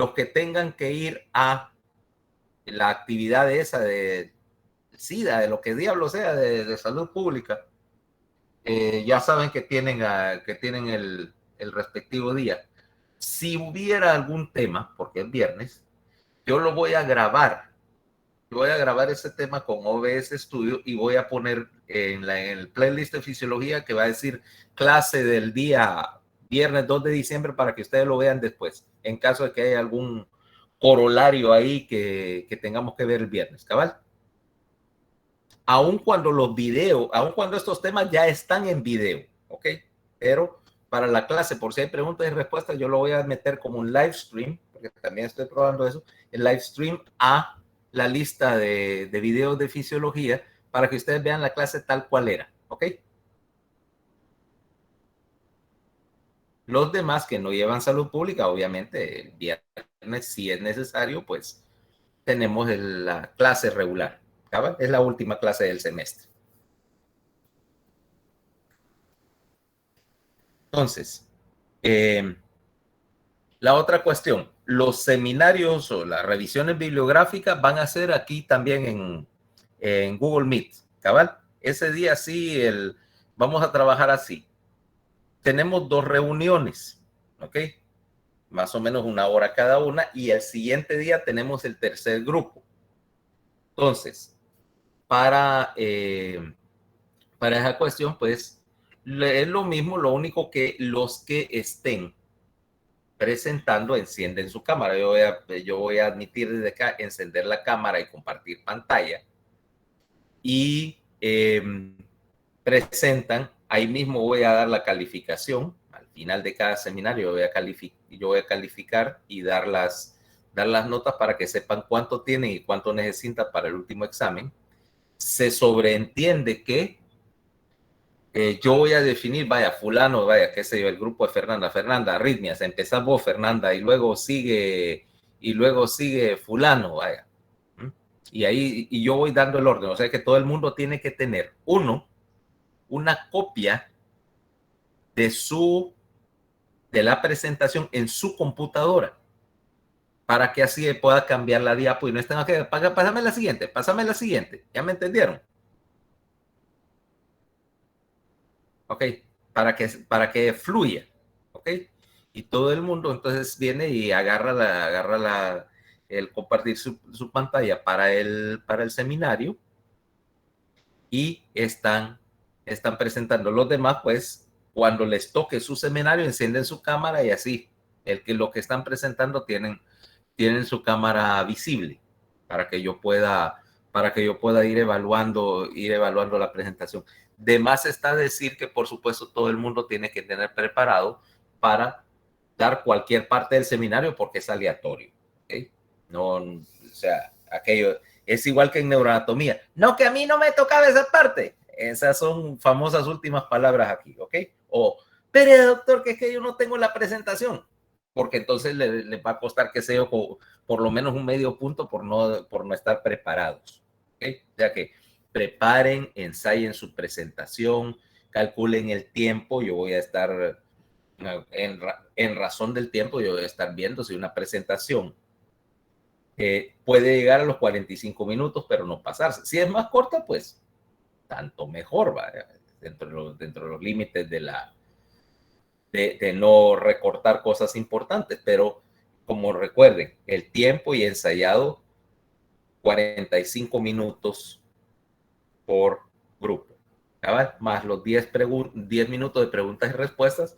los que tengan que ir a la actividad esa de SIDA, de lo que diablo sea, de salud pública, ya saben que tienen el respectivo día. Si hubiera algún tema, porque es viernes, yo lo voy a grabar. Yo voy a grabar ese tema con OBS Studio y voy a poner en el playlist de fisiología que va a decir clase del día viernes 2 de diciembre para que ustedes lo vean después, en caso de que haya algún corolario ahí que tengamos que ver el viernes, ¿cabal? Aun cuando los videos, aun cuando estos temas ya están en video, ¿ok? Pero para la clase, por si hay preguntas y respuestas, yo lo voy a meter como un live stream, porque también estoy probando eso, el live stream a la lista de videos de fisiología para que ustedes vean la clase tal cual era, ¿ok? Los demás que no llevan salud pública, obviamente, el viernes, si es necesario, pues tenemos la clase regular, ¿cabal? Es la última clase del semestre. Entonces, la otra cuestión, los seminarios o las revisiones bibliográficas van a ser aquí también en Google Meet, ¿cabal? Ese día sí, vamos a trabajar así. Tenemos 2 reuniones, ¿ok? Más o menos 1 hora cada una, y el siguiente día tenemos el tercer grupo. Entonces, para esa cuestión, pues, es lo mismo, lo único que los que estén presentando encienden su cámara. Yo voy a admitir desde acá, encender la cámara y compartir pantalla. Y presentan, ahí mismo voy a dar la calificación. Al final de cada seminario yo voy a calificar y dar las notas para que sepan cuánto tienen y cuánto necesitan para el último examen. Se sobreentiende que yo voy a definir, vaya, fulano, vaya, qué sé yo, el grupo de Fernanda, arritmias, empezás vos, Fernanda, y luego sigue fulano, vaya. Y ahí, y yo voy dando el orden, o sea que todo el mundo tiene que tener, una copia de la presentación en su computadora, para que así pueda cambiar la diapo y no estén, okay, pásame la siguiente, ¿ya me entendieron? ¿Ok? Para que fluya, ¿ok? Y todo el mundo entonces viene y agarra el compartir su pantalla para el seminario y están presentando. Los demás, pues, cuando les toque su seminario, encienden su cámara y así, lo que están presentando tienen su cámara visible para que yo pueda ir evaluando la presentación. De más está decir que, por supuesto, todo el mundo tiene que tener preparado para dar cualquier parte del seminario porque es aleatorio. ¿Okay? No, o sea, aquello es igual que en neuroanatomía. No, que a mí no me tocaba esa parte. Esas son famosas últimas palabras aquí, ¿ok? O, pero doctor, que es que yo no tengo la presentación, porque entonces le va a costar, que sea por lo menos un medio punto por no estar preparados. ¿Okay? O sea que preparen, ensayen su presentación, calculen el tiempo. Yo voy a estar, en razón del tiempo, yo voy a estar viendo si una presentación puede llegar a los 45 minutos, pero no pasarse. Si es más corta, pues tanto mejor, ¿va? Dentro de los límites de no recortar cosas importantes, pero como recuerden, el tiempo y ensayado 45 minutos por grupo, ¿sabes? Más los 10 minutos de preguntas y respuestas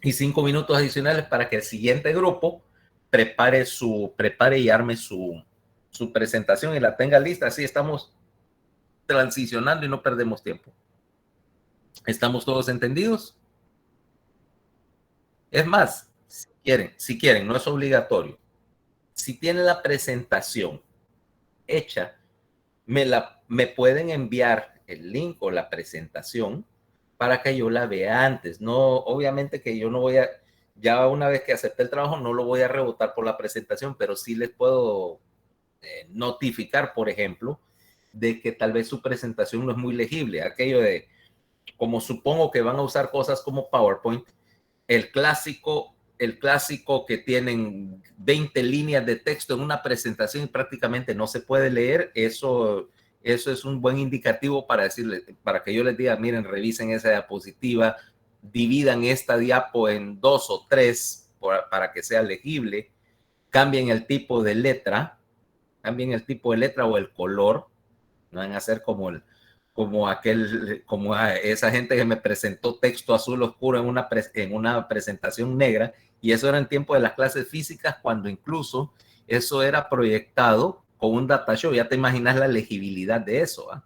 y 5 minutos adicionales para que el siguiente grupo prepare y arme su presentación y la tenga lista. Así estamos transicionando y no perdemos tiempo. ¿Estamos todos entendidos? Es más, si quieren, no es obligatorio. Si tienen la presentación hecha, me pueden enviar el link o la presentación para que yo la vea antes. No, obviamente que yo no voy a, ya una vez que acepté el trabajo, no lo voy a rebotar por la presentación, pero sí les puedo notificar, por ejemplo, de que tal vez su presentación no es muy legible. Aquello de, como supongo que van a usar cosas como PowerPoint, el clásico el clásico que tienen 20 líneas de texto en una presentación y prácticamente no se puede leer, eso es un buen indicativo para decirle, para que yo les diga, miren, revisen esa diapositiva, dividan esta diapo en 2 o 3 para que sea legible, cambien el tipo de letra, o el color, no van a hacer como esa gente que me presentó texto azul oscuro en una presentación negra, y eso era en tiempo de las clases físicas, cuando incluso eso era proyectado con un data show. Ya te imaginas la legibilidad de eso, ¿eh?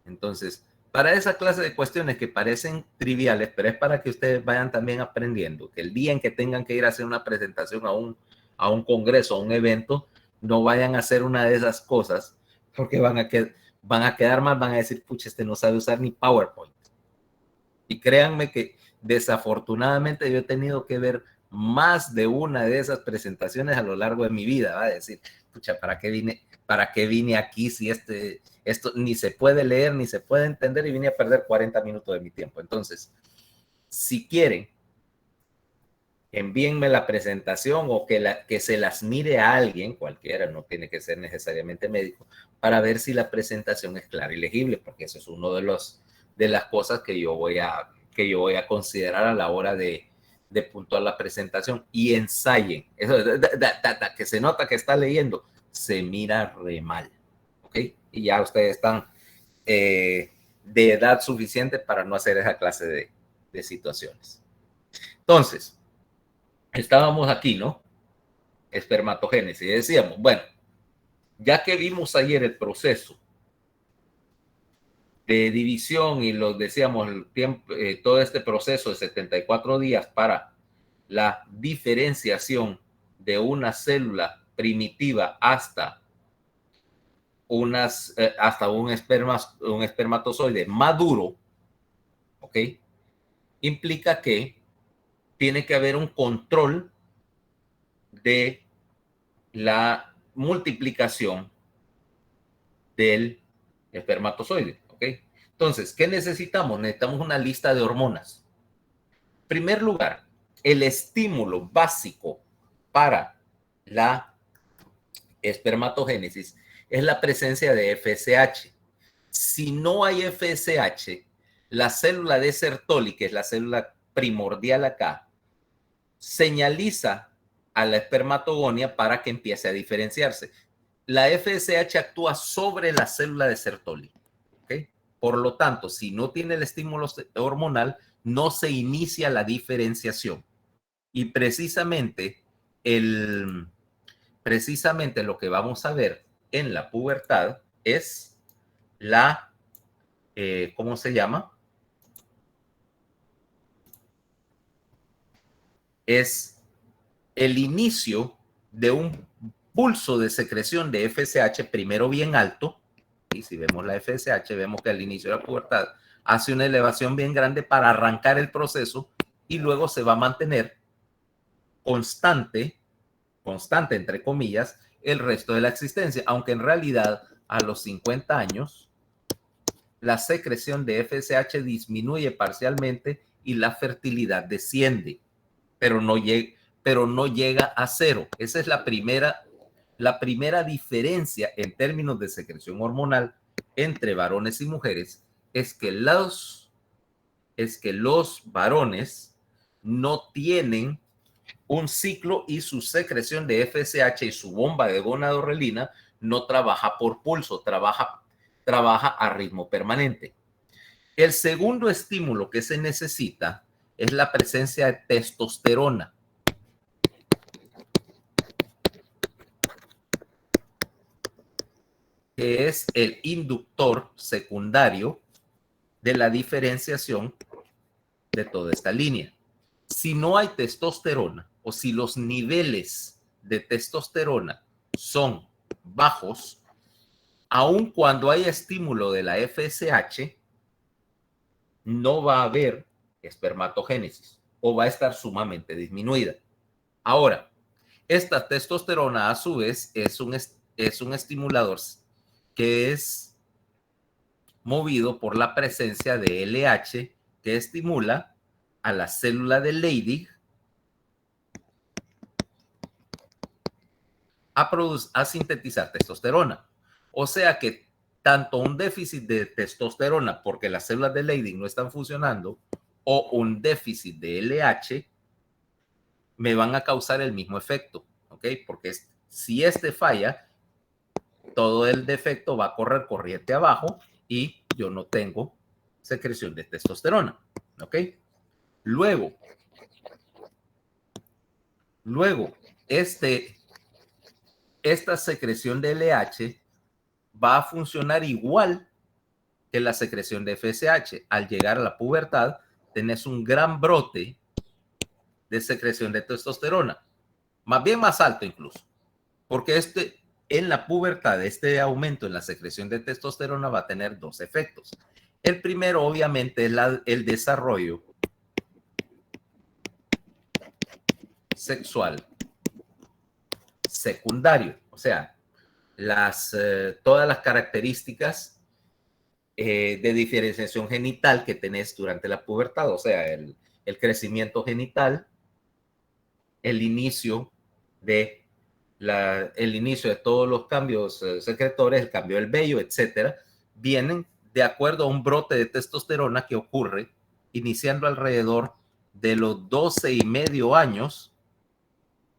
Entonces, para esa clase de cuestiones que parecen triviales, pero es para que ustedes vayan también aprendiendo que el día en que tengan que ir a hacer una presentación a un congreso, a un evento, no vayan a hacer una de esas cosas, porque van a quedar mal, van a decir, pucha, este no sabe usar ni PowerPoint. Y créanme que desafortunadamente yo he tenido que ver más de una de esas presentaciones a lo largo de mi vida. Va a decir, pucha, ¿para qué vine aquí si esto ni se puede leer, ni se puede entender, y vine a perder 40 minutos de mi tiempo? Entonces, si quieren, envíenme la presentación o que se las mire a alguien, cualquiera, no tiene que ser necesariamente médico, para ver si la presentación es clara y legible, porque eso es uno de las cosas que yo voy a considerar a la hora de puntuar la presentación. Y ensayen. Eso, que se nota que está leyendo, se mira re mal. ¿Ok? Y ya ustedes están de edad suficiente para no hacer esa clase de situaciones. Entonces, estábamos aquí, ¿no? Espermatogénesis. Y decíamos, bueno, ya que vimos ayer el proceso de división y lo decíamos, el tiempo, todo este proceso de 74 días para la diferenciación de una célula primitiva hasta un espermatozoide maduro, ¿ok? Implica que tiene que haber un control de la multiplicación del espermatozoide, ¿ok? Entonces, ¿qué necesitamos? Necesitamos una lista de hormonas. En primer lugar, el estímulo básico para la espermatogénesis es la presencia de FSH. Si no hay FSH, la célula de Sertoli, que es la célula primordial acá, señaliza a la espermatogonia para que empiece a diferenciarse. La FSH actúa sobre la célula de Sertoli, ¿okay? Por lo tanto, si no tiene el estímulo hormonal, no se inicia la diferenciación. Y precisamente lo que vamos a ver en la pubertad es ¿cómo se llama? Es el inicio de un pulso de secreción de FSH, primero bien alto, y si vemos la FSH, vemos que al inicio de la pubertad hace una elevación bien grande para arrancar el proceso, y luego se va a mantener constante entre comillas, el resto de la existencia, aunque en realidad a los 50 años la secreción de FSH disminuye parcialmente y la fertilidad desciende, pero no llega a cero. Esa es la primera diferencia en términos de secreción hormonal entre varones y mujeres, es que los varones no tienen un ciclo y su secreción de FSH y su bomba de gonadorrelina no trabaja por pulso, trabaja a ritmo permanente. El segundo estímulo que se necesita es la presencia de testosterona. Que es el inductor secundario de la diferenciación de toda esta línea. Si no hay testosterona o si los niveles de testosterona son bajos, aun cuando hay estímulo de la FSH, no va a haber espermatogénesis o va a estar sumamente disminuida. Ahora, esta testosterona a su vez es un estimulador que es movido por la presencia de LH, que estimula a la célula de Leydig a sintetizar testosterona. O sea que tanto un déficit de testosterona porque las células de Leydig no están funcionando o un déficit de LH me van a causar el mismo efecto, ¿ok? Porque si este falla, todo el defecto va a correr corriente abajo y yo no tengo secreción de testosterona, ¿ok? Luego, esta secreción de LH va a funcionar igual que la secreción de FSH. Al llegar a la pubertad, tenés un gran brote de secreción de testosterona, más bien más alto incluso, porque en la pubertad, este aumento en la secreción de testosterona va a tener dos efectos. El primero, obviamente, es el desarrollo sexual secundario, o sea, todas las características de diferenciación genital que tenés durante la pubertad, o sea, el crecimiento genital, el inicio de todos los cambios secretores, el cambio del vello, etcétera, vienen de acuerdo a un brote de testosterona que ocurre iniciando alrededor de los 12 y medio años,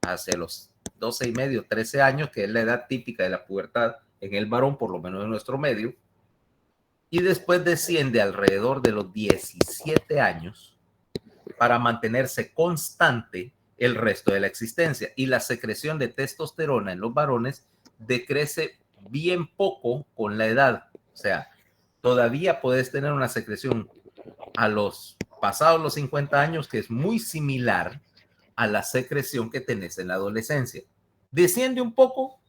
hacia los 12 y medio, 13 años, que es la edad típica de la pubertad en el varón, por lo menos en nuestro medio, y después desciende alrededor de los 17 años para mantenerse constante el resto de la existencia. Y la secreción de testosterona en los varones decrece bien poco con la edad. O sea, todavía puedes tener una secreción a los pasados los 50 años que es muy similar a la secreción que tenés en la adolescencia. Desciende un poco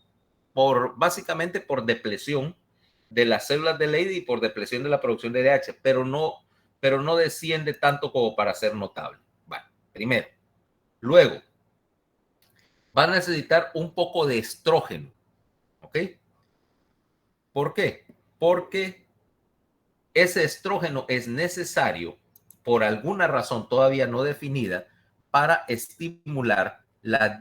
básicamente por depresión de las células de Leydig y por depresión de la producción de LH, pero no desciende tanto como para ser notable. Bueno, primero. Luego, va a necesitar un poco de estrógeno, ¿ok? ¿Por qué? Porque ese estrógeno es necesario, por alguna razón todavía no definida, para estimular la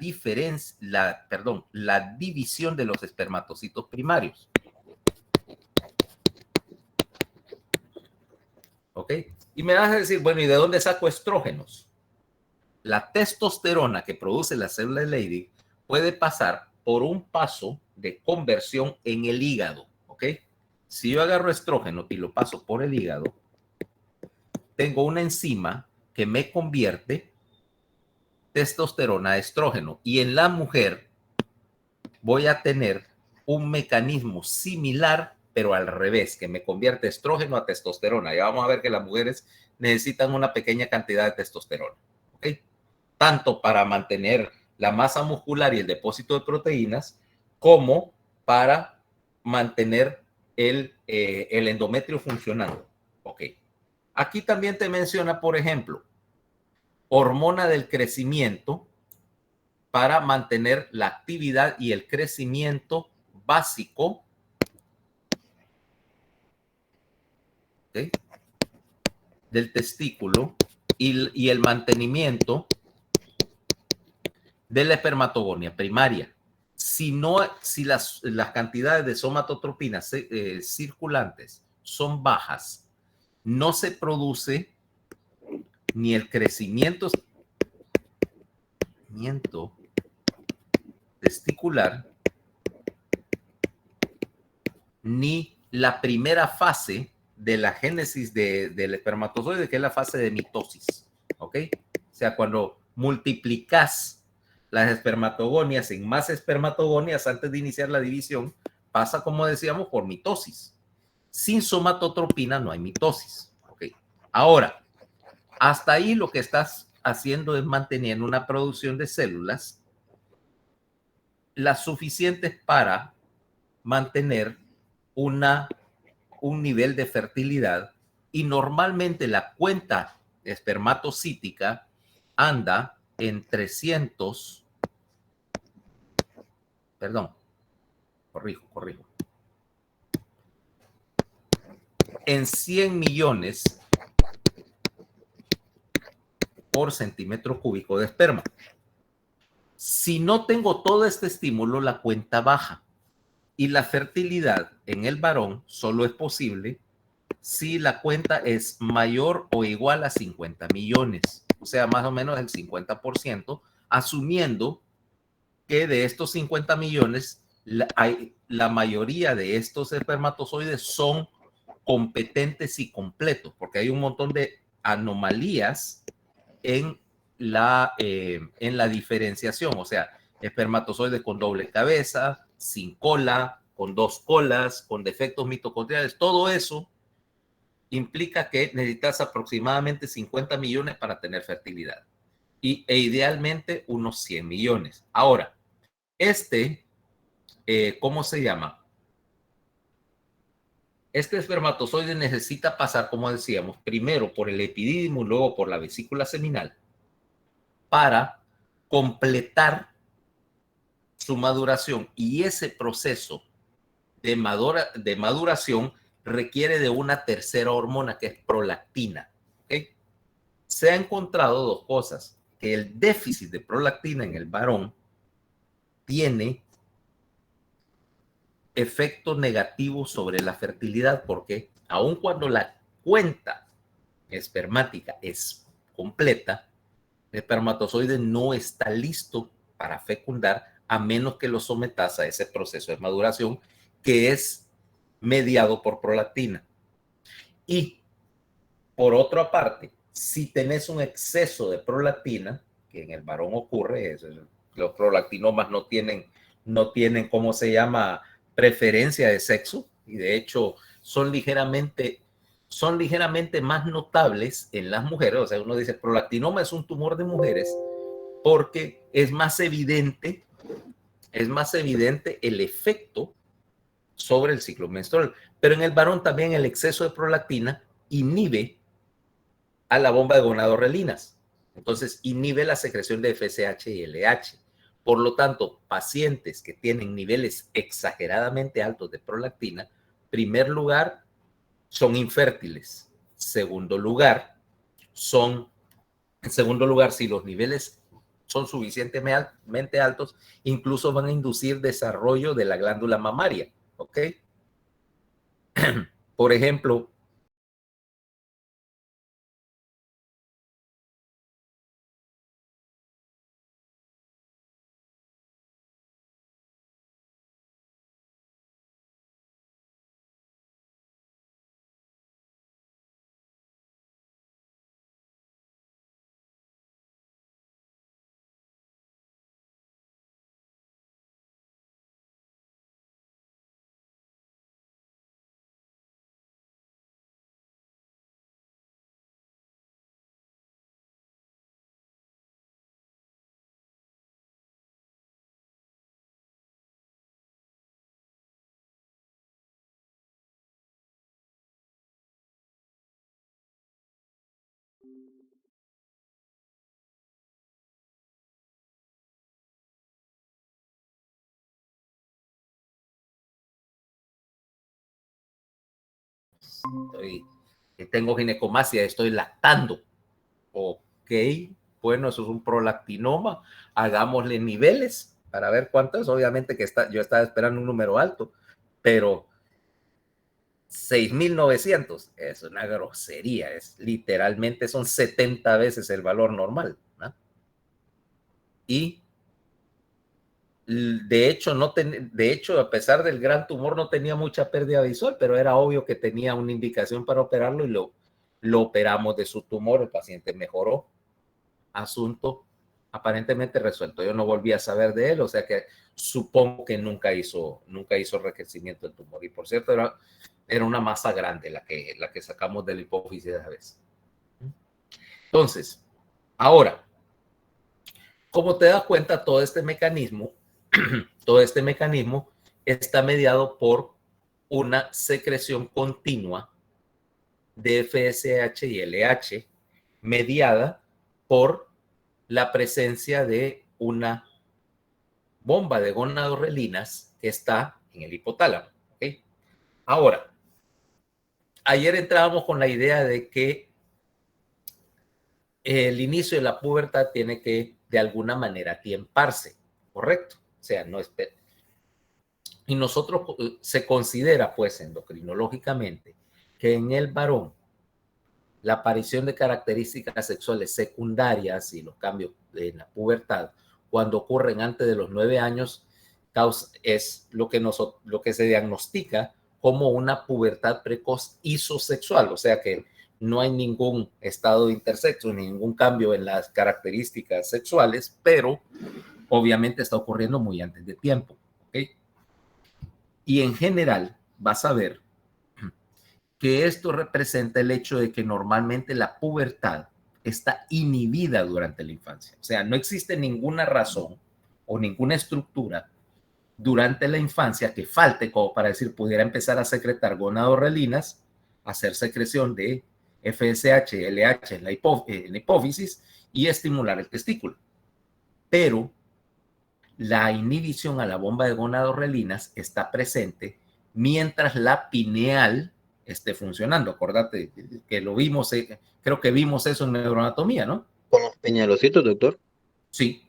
división de los espermatocitos primarios. ¿Ok? Y me vas a decir, bueno, ¿y de dónde saco estrógenos? La testosterona que produce la célula de Leydig puede pasar por un paso de conversión en el hígado, ¿ok? Si yo agarro estrógeno y lo paso por el hígado, tengo una enzima que me convierte testosterona a estrógeno. Y en la mujer voy a tener un mecanismo similar, pero al revés, que me convierte estrógeno a testosterona. Ya vamos a ver que las mujeres necesitan una pequeña cantidad de testosterona, ¿ok? Tanto para mantener la masa muscular y el depósito de proteínas, como para mantener el endometrio funcionando. Ok. Aquí también te menciona, por ejemplo, hormona del crecimiento para mantener la actividad y el crecimiento básico, ¿okay?, del testículo y el mantenimiento de la espermatogonia primaria. Si las cantidades de somatotropinas circulantes son bajas, no se produce ni el crecimiento testicular ni la primera fase de la génesis del espermatozoide, que es la fase de mitosis, ¿ok? O sea, cuando multiplicas las espermatogonias en más espermatogonias antes de iniciar la división, pasa, como decíamos, por mitosis. Sin somatotropina no hay mitosis, ¿ok? Ahora, hasta ahí lo que estás haciendo es manteniendo una producción de células las suficientes para mantener un nivel de fertilidad, y normalmente la cuenta espermatocítica anda en 300, perdón, corrijo, en 100 millones por centímetro cúbico de esperma. Si no tengo todo este estímulo, la cuenta baja. Y la fertilidad en el varón solo es posible si la cuenta es mayor o igual a 50 millones, o sea, más o menos el 50%, asumiendo que de estos 50 millones, la mayoría de estos espermatozoides son competentes y completos, porque hay un montón de anomalías en la diferenciación, o sea, espermatozoides con doble cabeza, sin cola, con dos colas, con defectos mitocondriales, todo eso implica que necesitas aproximadamente 50 millones para tener fertilidad e idealmente unos 100 millones. Ahora, ¿cómo se llama? Este espermatozoide necesita pasar, como decíamos, primero por el epidídimo, luego por la vesícula seminal, para completar su maduración. Y ese proceso de maduración requiere de una tercera hormona que es prolactina. ¿Okay? Se ha encontrado dos cosas, que el déficit de prolactina en el varón tiene efecto negativo sobre la fertilidad, porque aun cuando la cuenta espermática es completa, el espermatozoide no está listo para fecundar a menos que lo sometas a ese proceso de maduración que es mediado por prolactina. Y por otra parte, si tenés un exceso de prolactina, que en el varón ocurre, los prolactinomas no tienen, ¿cómo se llama?, preferencia de sexo, y de hecho son ligeramente más notables en las mujeres. O sea, uno dice prolactinoma es un tumor de mujeres porque es más evidente el efecto sobre el ciclo menstrual. Pero en el varón también el exceso de prolactina inhibe a la bomba de gonadorrelinas. Entonces, inhibe la secreción de FSH y LH. Por lo tanto, pacientes que tienen niveles exageradamente altos de prolactina, primer lugar, son infértiles. En segundo lugar, si los niveles son suficientemente altos, incluso van a inducir desarrollo de la glándula mamaria. ¿Ok? Por ejemplo, tengo ginecomastia, estoy lactando. Ok, bueno, eso es un prolactinoma. Hagámosle niveles para ver cuánto es. Obviamente que yo estaba esperando un número alto, pero 6.900 es una grosería. Literalmente son 70 veces el valor normal, ¿no? Y de hecho, a pesar del gran tumor, no tenía mucha pérdida visual, pero era obvio que tenía una indicación para operarlo y lo operamos de su tumor. El paciente mejoró. Asunto aparentemente resuelto. Yo no volví a saber de él, o sea que supongo que nunca hizo enriquecimiento del tumor. Y por cierto, era una masa grande la que sacamos de la hipófisis esa vez. Entonces, ahora, como te das cuenta, todo este mecanismo está mediado por una secreción continua de FSH y LH, mediada por la presencia de una bomba de gonadorrelinas que está en el hipotálamo. ¿Okay? Ahora, ayer entrábamos con la idea de que el inicio de la pubertad tiene que de alguna manera tiemparse, ¿correcto? O sea, no es... Y nosotros se considera, pues, endocrinológicamente, que en el varón la aparición de características sexuales secundarias y los cambios en la pubertad, cuando ocurren antes de los 9 años, es lo que se diagnostica como una pubertad precoz isosexual, o sea que no hay ningún estado de intersexo, ningún cambio en las características sexuales, pero obviamente está ocurriendo muy antes de tiempo. ¿Okay? Y en general vas a ver que esto representa el hecho de que normalmente la pubertad está inhibida durante la infancia. O sea, no existe ninguna razón o ninguna estructura durante la infancia que falte como para decir pudiera empezar a secretar gonadorrelinas, hacer secreción de FSH, LH en la hipófisis y estimular el testículo. Pero la inhibición a la bomba de gonadorrelinas está presente mientras la pineal esté funcionando. Acordate que lo vimos, creo que vimos eso en neuroanatomía, ¿no? Con los peñalocitos, doctor. Sí.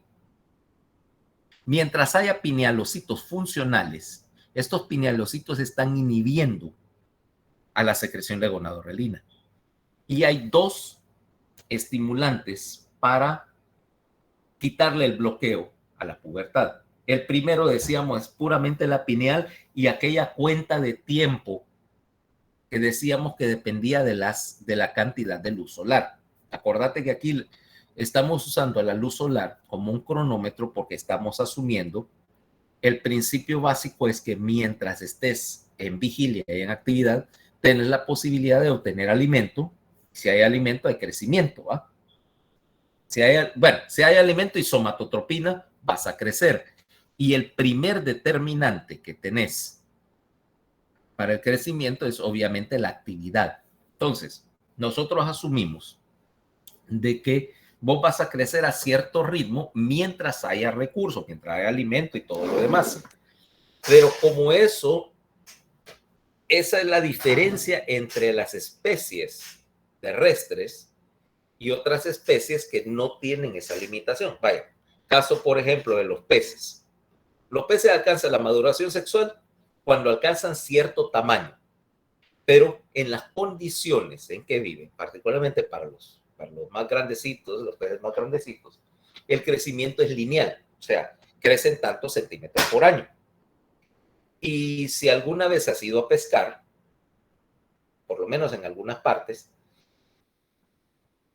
Mientras haya pinealocitos funcionales, estos pinealocitos están inhibiendo a la secreción de gonadorrelina. Y hay dos estimulantes para quitarle el bloqueo a la pubertad. El primero, decíamos, es puramente la pineal y aquella cuenta de tiempo que decíamos que dependía de la cantidad de luz solar. Acordate que aquí estamos usando la luz solar como un cronómetro porque estamos asumiendo el principio básico es que mientras estés en vigilia y en actividad, tienes la posibilidad de obtener alimento. Si hay alimento, hay crecimiento. ¿Va? Si hay alimento y somatotropina, vas a crecer. Y el primer determinante que tenés para el crecimiento es obviamente la actividad. Entonces, nosotros asumimos de que vos vas a crecer a cierto ritmo mientras haya recursos, mientras haya alimento y todo lo demás. Pero como esa es la diferencia entre las especies terrestres y otras especies que no tienen esa limitación. Vaya, caso por ejemplo de los peces. Los peces alcanzan la maduración sexual cuando alcanzan cierto tamaño, pero en las condiciones en que viven, particularmente para los más grandecitos, los peces más grandecitos, el crecimiento es lineal, o sea, crecen tantos centímetros por año. Y si alguna vez has ido a pescar, por lo menos en algunas partes,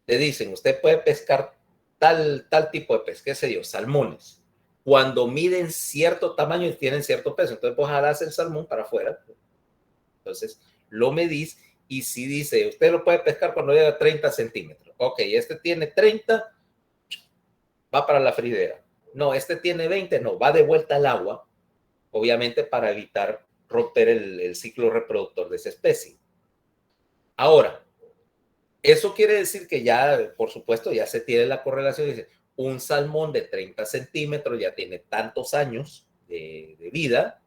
te dicen, usted puede pescar tal tipo de pez, qué sé yo, salmones. Cuando miden cierto tamaño y tienen cierto peso, entonces vos jalás el salmón para afuera. Entonces lo medís y si dice, usted lo puede pescar cuando llega a 30 centímetros. Ok, este tiene 30, va para la fridera. No, este tiene 20, no, va de vuelta al agua, obviamente para evitar romper el ciclo reproductor de esa especie. Ahora, eso quiere decir que ya, por supuesto, ya se tiene la correlación. Dice, un salmón de 30 centímetros ya tiene tantos años de vida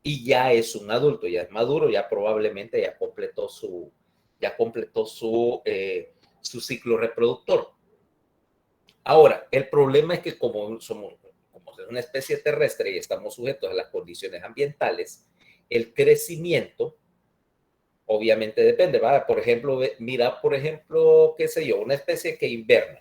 y ya es un adulto, ya es maduro, ya probablemente ya completó su ciclo reproductor. Ahora, el problema es que como somos una especie terrestre y estamos sujetos a las condiciones ambientales, el crecimiento obviamente depende, ¿va? Por ejemplo, mira, qué sé yo, una especie que inverna.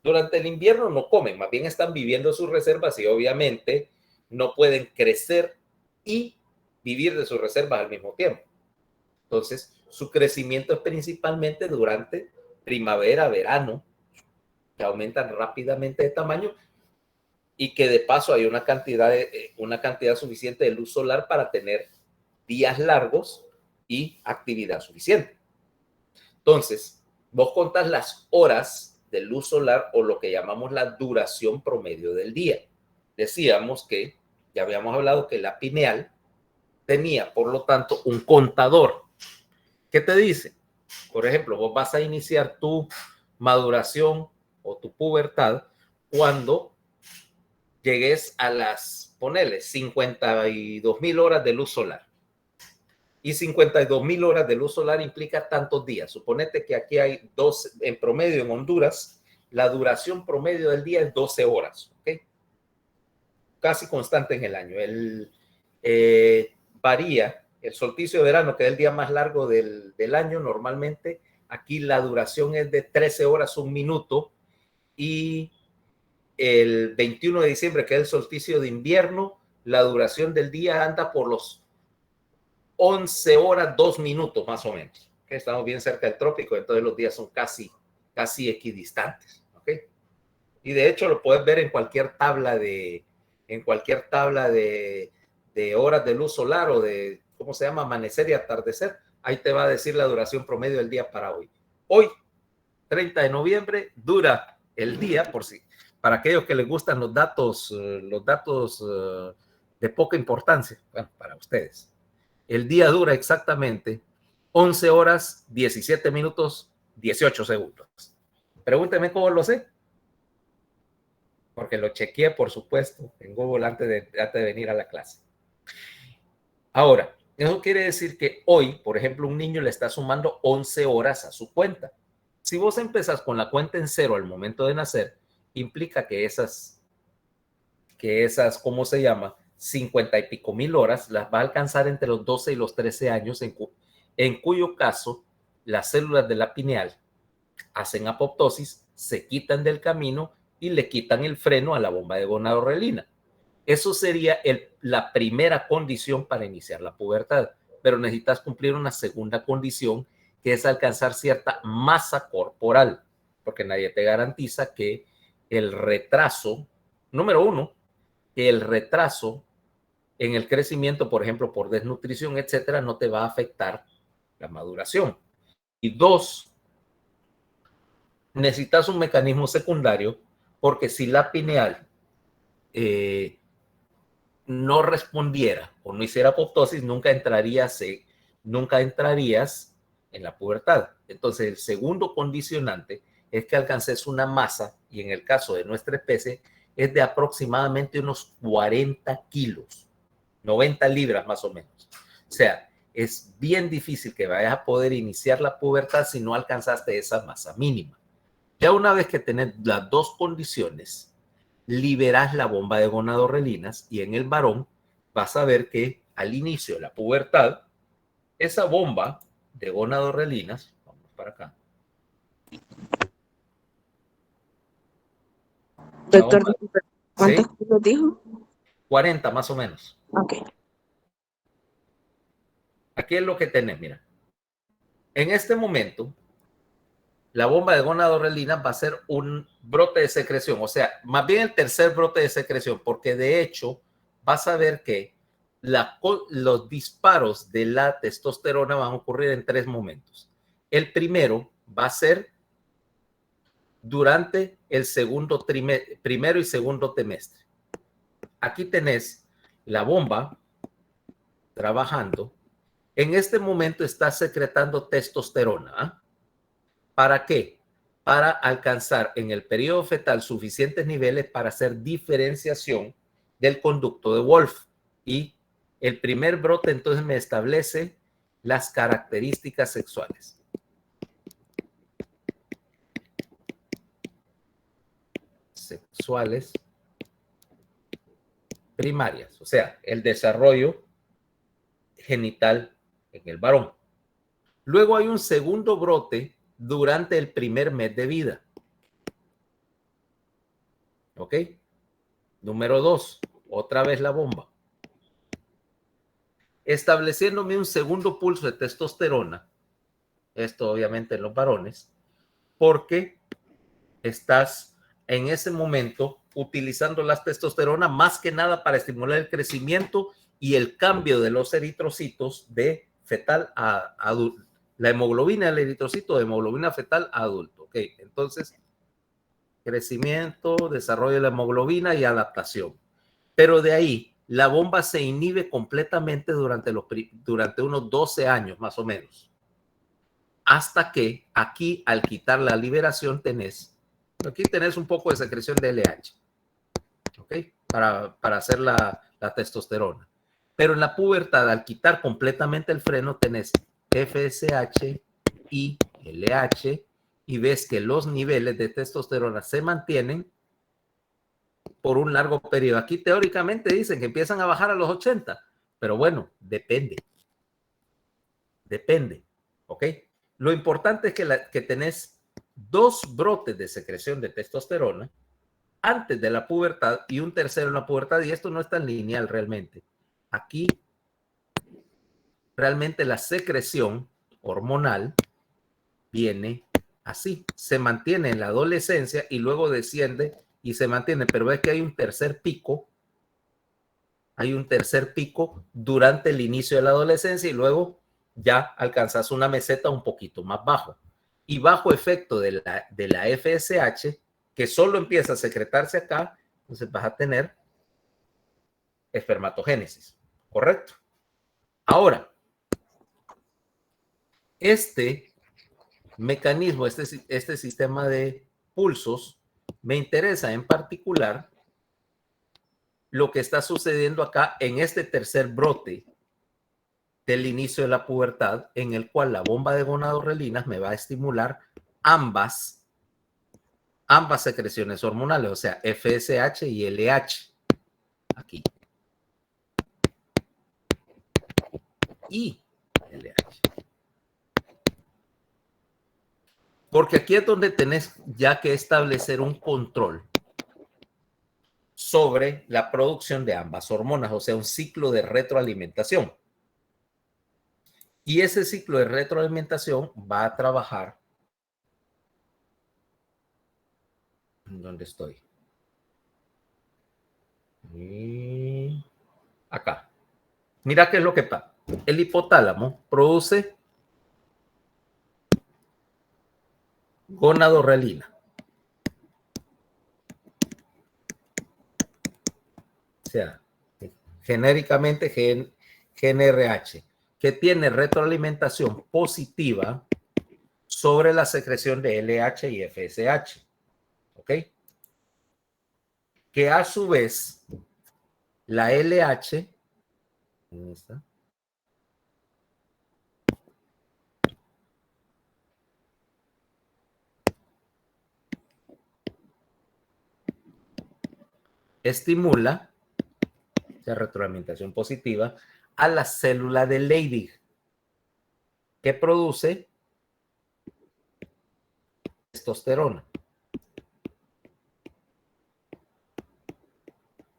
Durante el invierno no comen, más bien están viviendo sus reservas y obviamente no pueden crecer y vivir de sus reservas al mismo tiempo. Entonces, su crecimiento es principalmente durante primavera, verano, que aumentan rápidamente de tamaño y que de paso hay una cantidad suficiente de luz solar para tener días largos y actividad suficiente. Entonces, vos contás las horas de luz solar o lo que llamamos la duración promedio del día. Decíamos que, ya habíamos hablado que la pineal tenía, por lo tanto, un contador. ¿Qué te dice? Por ejemplo, vos vas a iniciar tu maduración o tu pubertad cuando llegues a ponele, 52,000 horas de luz solar. Y 52.000 horas de luz solar implica tantos días. Suponete que aquí hay 12, en promedio en Honduras, la duración promedio del día es 12 horas, ¿ok? Casi constante en el año. Varía. El solsticio de verano, que es el día más largo del año, normalmente aquí la duración es de 13 horas, 1 minuto. Y el 21 de diciembre, que es el solsticio de invierno, la duración del día anda por los 11 horas, 2 minutos más o menos. ¿Okay? Estamos bien cerca del trópico, entonces los días son casi equidistantes. ¿Okay? Y de hecho lo puedes ver en cualquier tabla de horas de luz solar o de, ¿cómo se llama? Amanecer y atardecer. Ahí te va a decir la duración promedio del día para hoy. Hoy, 30 de noviembre, dura el día, para aquellos que les gustan los datos de poca importancia, bueno, para ustedes. El día dura exactamente 11 horas, 17 minutos, 18 segundos. Pregúnteme cómo lo sé. Porque lo chequeé, por supuesto, en Google antes de venir a la clase. Ahora, eso quiere decir que hoy, por ejemplo, un niño le está sumando 11 horas a su cuenta. Si vos empezás con la cuenta en cero al momento de nacer, implica que esas, ¿cómo se llama? 50 y pico mil horas las va a alcanzar entre los 12 y los 13 años, en cuyo caso las células de la pineal hacen apoptosis, se quitan del camino y le quitan el freno a la bomba de gonadorrelina. Eso sería la primera condición para iniciar la pubertad, pero necesitas cumplir una segunda condición, que es alcanzar cierta masa corporal, porque nadie te garantiza que el retraso, número uno, que el retraso en el crecimiento, por ejemplo, por desnutrición, etcétera, no te va a afectar la maduración. Y dos, necesitas un mecanismo secundario, porque si la pineal no respondiera o no hiciera apoptosis, nunca entrarías en la pubertad. Entonces, el segundo condicionante es que alcances una masa, y en el caso de nuestra especie, es de aproximadamente unos 40 kilos, 90 libras más o menos. O sea, es bien difícil que vayas a poder iniciar la pubertad si no alcanzaste esa masa mínima. Ya una vez que tenés las dos condiciones, liberas la bomba de gonadorrelinas, y en el varón vas a ver que al inicio de la pubertad, esa bomba de gonadorrelinas, vamos para acá. Doctor, ¿cuántos kilos dijo? 40 más o menos. Ok. Aquí es lo que tenés, mira. En este momento, la bomba de gonadorrelina va a ser un brote de secreción, o sea, más bien el tercer brote de secreción, porque de hecho vas a ver que los disparos de la testosterona van a ocurrir en 3 momentos. El primero va a ser durante el primero y segundo trimestre. Aquí tenés la bomba trabajando. En este momento está secretando testosterona. ¿Ah? ¿Para qué? Para alcanzar en el periodo fetal suficientes niveles para hacer diferenciación del conducto de Wolf. Y el primer brote entonces me establece las características sexuales. Sexuales primarias, o sea, el desarrollo genital en el varón. Luego hay un segundo brote durante el primer mes de vida. ¿Ok? Número 2, otra vez la bomba. Estableciéndome un segundo pulso de testosterona, esto obviamente en los varones, porque estás en ese momento utilizando la testosterona más que nada para estimular el crecimiento y el cambio de los eritrocitos de fetal a adulto. La hemoglobina del eritrocito de hemoglobina fetal a adulto. Ok, entonces, crecimiento, desarrollo de la hemoglobina y adaptación. Pero de ahí, la bomba se inhibe completamente durante unos 12 años más o menos. Hasta que aquí, al quitar la liberación, aquí tenés un poco de secreción de LH. ¿Ok? Para hacer la testosterona. Pero en la pubertad, al quitar completamente el freno, tenés FSH y LH y ves que los niveles de testosterona se mantienen por un largo periodo. Aquí teóricamente dicen que empiezan a bajar a los 80, pero bueno, depende. Depende, ¿ok? Lo importante es que tenés 2 brotes de secreción de testosterona antes de la pubertad y un tercero en la pubertad, y esto no es tan lineal realmente. Aquí realmente la secreción hormonal viene así, se mantiene en la adolescencia y luego desciende y se mantiene, pero ves que hay un tercer pico durante el inicio de la adolescencia y luego ya alcanzas una meseta un poquito más bajo. Y bajo efecto de la FSH, que solo empieza a secretarse acá, entonces vas a tener espermatogénesis, ¿correcto? Ahora, este mecanismo, este sistema de pulsos, me interesa en particular lo que está sucediendo acá en este tercer brote del inicio de la pubertad, en el cual la bomba de gonadorrelinas me va a estimular ambas secreciones hormonales, o sea, FSH y LH, aquí. Y LH. Porque aquí es donde tenés ya que establecer un control sobre la producción de ambas hormonas, o sea, un ciclo de retroalimentación. Y ese ciclo de retroalimentación va a trabajar. ¿Dónde estoy? Y acá. Mira qué es lo que pasa. El hipotálamo produce gonadorrelina. O sea, genéricamente GnRH, que tiene retroalimentación positiva sobre la secreción de LH y FSH. ¿Ok? Que a su vez, la LH, ¿dónde está? Estimula, o sea, retroalimentación positiva, a la célula de Leydig, que produce testosterona.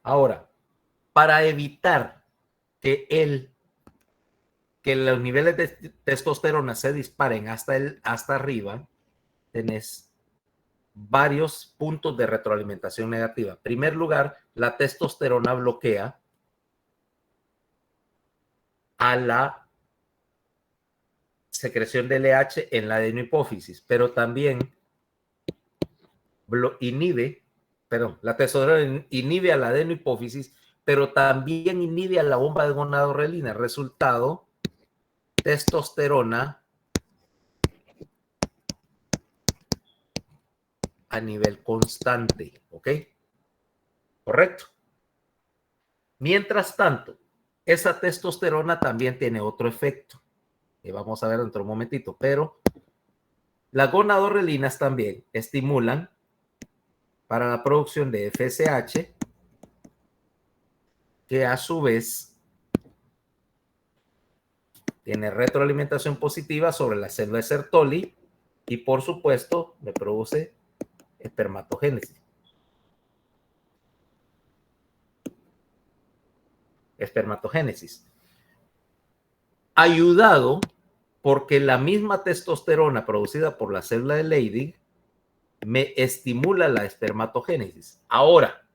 Ahora, para evitar que los niveles de testosterona se disparen hasta arriba, tenés varios puntos de retroalimentación negativa. En primer lugar, la testosterona bloquea a la secreción de LH en la adenohipófisis, pero también la testosterona inhibe a la adenohipófisis, pero también inhibe a la bomba de gonadorrelina. Resultado, testosterona a nivel constante, ¿ok? Correcto. Mientras tanto, esa testosterona también tiene otro efecto, que vamos a ver dentro de un momentito, pero las gonadorrelinas también estimulan para la producción de FSH, que a su vez tiene retroalimentación positiva sobre la célula de Sertoli y por supuesto me produce espermatogénesis. Ayudado porque la misma testosterona producida por la célula de Leydig me estimula la espermatogénesis. Ahora,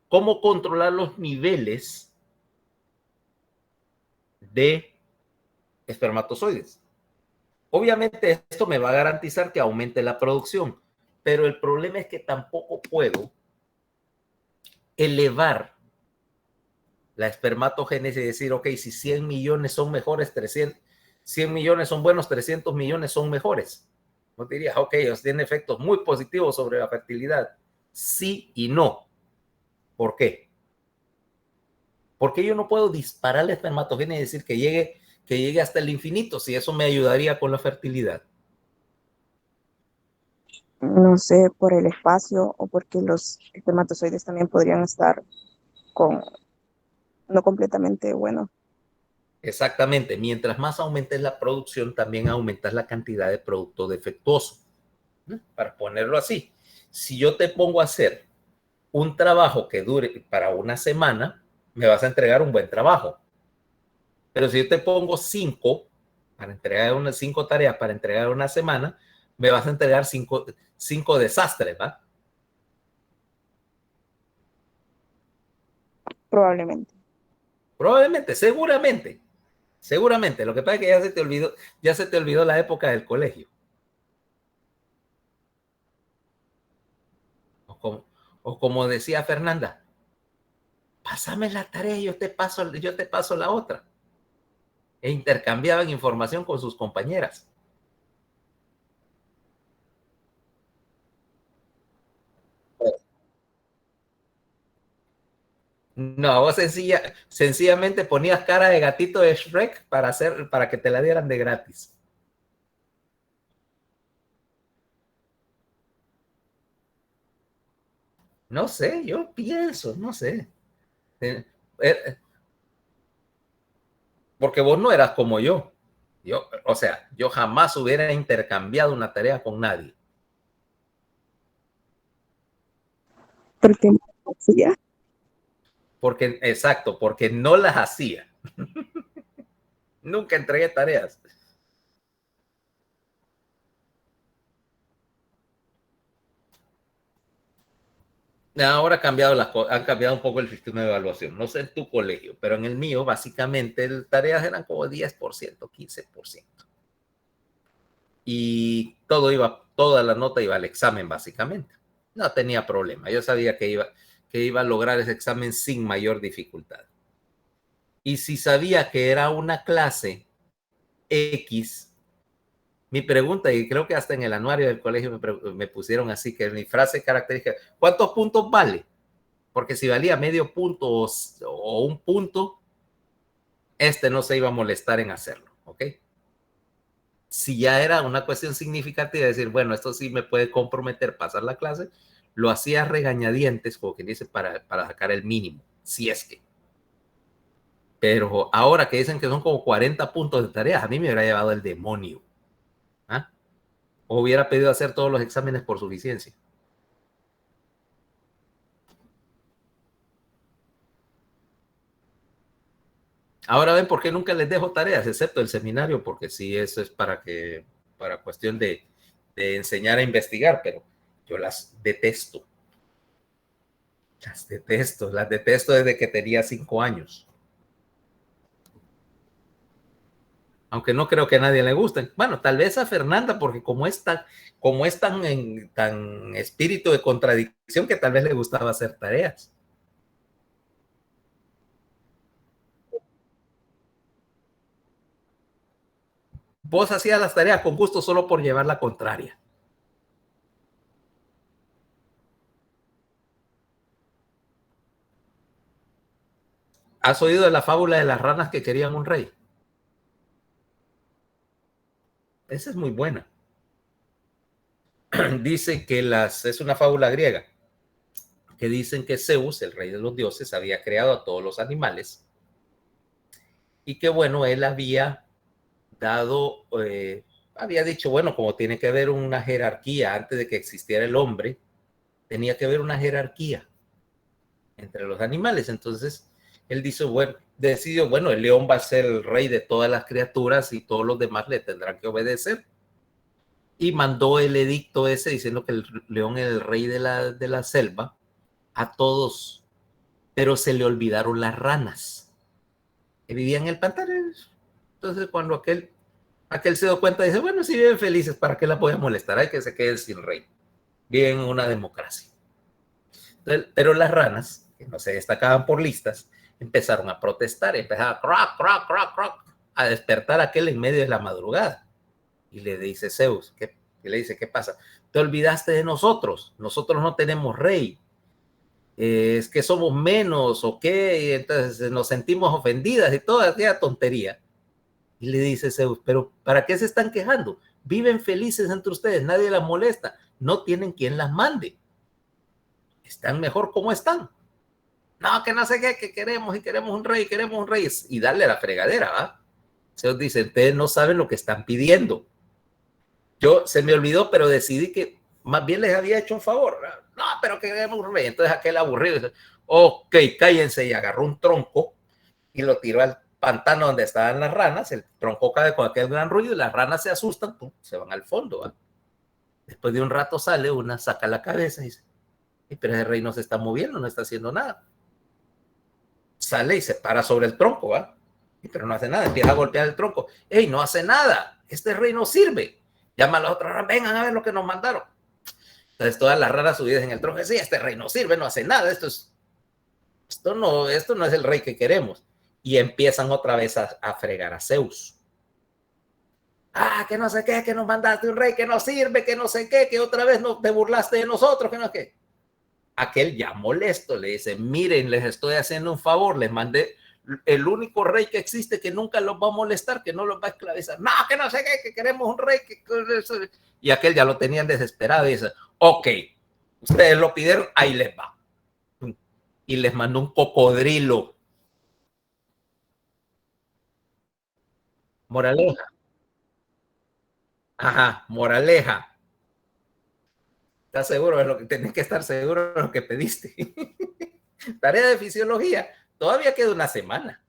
¿cómo controlar los niveles de espermatozoides? Obviamente esto me va a garantizar que aumente la producción, pero el problema es que tampoco puedo elevar la espermatogénesis y decir, ok, si 100 millones son mejores, 100 millones son buenos, 300 millones son mejores. No dirías, ok, ellos tienen efectos muy positivos sobre la fertilidad. Sí y no. ¿Por qué? ¿Por qué yo no puedo disparar la espermatogenia y decir que llegue hasta el infinito si eso me ayudaría con la fertilidad? No sé, por el espacio o porque los espermatozoides también podrían estar con, no completamente buenos. Exactamente. Mientras más aumentes la producción, también aumentas la cantidad de producto defectuoso. Para ponerlo así, si yo te pongo a hacer un trabajo que dure para una semana, me vas a entregar un buen trabajo. Pero si yo te pongo 5 tareas para entregar una semana, me vas a entregar cinco desastres, ¿va? Probablemente. Probablemente, seguramente. Lo que pasa es que ya se te olvidó la época del colegio. O como decía Fernanda, pásame la tarea y yo te paso la otra. E intercambiaban información con sus compañeras. No, vos sencillamente ponías cara de gatito de Shrek para que te la dieran de gratis. No sé, yo pienso, no sé. Eh, eh, Porque vos no eras como yo. O sea, yo jamás hubiera intercambiado una tarea con nadie. Porque no hacía. Porque no las hacía. Nunca entregué tareas. Ahora han cambiado un poco el sistema de evaluación. No sé en tu colegio, pero en el mío, básicamente, las tareas eran como 10%, 15%. Y toda la nota iba al examen, básicamente. No tenía problema. Yo sabía que iba a lograr ese examen sin mayor dificultad. Y si sabía que era una clase X, mi pregunta, y creo que hasta en el anuario del colegio me pusieron así, que mi frase característica, ¿cuántos puntos vale? Porque si valía medio punto o un punto, no se iba a molestar en hacerlo, ¿ok? Si ya era una cuestión significativa, decir, bueno, esto sí me puede comprometer pasar la clase, lo hacía regañadientes, como quien dice, para sacar el mínimo, si es que. Pero ahora que dicen que son como 40 puntos de tareas, a mí me hubiera llevado el demonio. ¿Ah? O hubiera pedido hacer todos los exámenes por suficiencia. Ahora ven por qué nunca les dejo tareas, excepto el seminario, porque sí, eso es para cuestión de enseñar a investigar, pero yo las detesto. Las detesto desde que tenía 5 años. Aunque no creo que a nadie le gusten. Bueno, tal vez a Fernanda, porque como es tan espíritu de contradicción que tal vez le gustaba hacer tareas. Vos hacías las tareas con gusto solo por llevar la contraria. ¿Has oído de la fábula de las ranas que querían un rey? Esa es muy buena. Dice que es una fábula griega, que dicen que Zeus, el rey de los dioses, había creado a todos los animales y que, bueno, él había dicho, bueno, como tiene que haber una jerarquía antes de que existiera el hombre, tenía que haber una jerarquía entre los animales. Entonces, él decidió, bueno, el león va a ser el rey de todas las criaturas y todos los demás le tendrán que obedecer. Y mandó el edicto ese diciendo que el león era el rey de la selva a todos, pero se le olvidaron las ranas que vivían en el pantano. Entonces, cuando aquel se dio cuenta, dice, bueno, si viven felices, ¿para qué la voy a molestar? Hay que se queden sin rey. Viven en una democracia. Entonces, pero las ranas, que no se destacaban por listas, empezaron a protestar, empezaron a despertar a aquel en medio de la madrugada. Y le dice Zeus, ¿qué pasa? Te olvidaste de nosotros no tenemos rey. es que somos menos o qué, y entonces nos sentimos ofendidas y toda aquella tontería. Y le dice Zeus, pero ¿para qué se están quejando? Viven felices entre ustedes, nadie las molesta, no tienen quien las mande. Están mejor como están. No, que no sé qué, que queremos y queremos un rey, y darle la fregadera, ¿va? Zeus dice, ustedes no saben lo que están pidiendo. Yo se me olvidó, pero decidí que más bien les había hecho un favor. No, pero que queremos un rey. Entonces aquel aburrido dice, ok, cállense, y agarró un tronco y lo tiró al pantano donde estaban las ranas. El tronco cae con aquel gran ruido y las ranas se asustan, pum, se van al fondo, ¿va? Después de un rato sale una, saca la cabeza y dice, pero ese rey no se está moviendo, no está haciendo nada. Sale y se para sobre el tronco, ¿va? Pero no hace nada, empieza a golpear el tronco. ¡Ey, no hace nada! Este rey no sirve. Llama a las otras ranas, vengan a ver lo que nos mandaron. Entonces todas las ranas subidas en el tronco, sí, este rey no sirve, no hace nada, esto no es el rey que queremos. Y empiezan otra vez a fregar a Zeus. Ah, que no sé qué, que nos mandaste un rey que no sirve, que no sé qué, que otra vez no, te burlaste de nosotros, que no qué. Aquel ya molesto le dice, miren, les estoy haciendo un favor, les mandé el único rey que existe que nunca los va a molestar, que no los va a esclavizar. No, que no sé qué, que queremos un rey. Y aquel ya lo tenían desesperado y dice, ok, ustedes lo pidieron, ahí les va. Y les mandó un cocodrilo. Moraleja. Ajá, moraleja. ¿Estás seguro de lo que tenés que estar seguro de lo que pediste? Tarea de fisiología. Todavía queda una semana.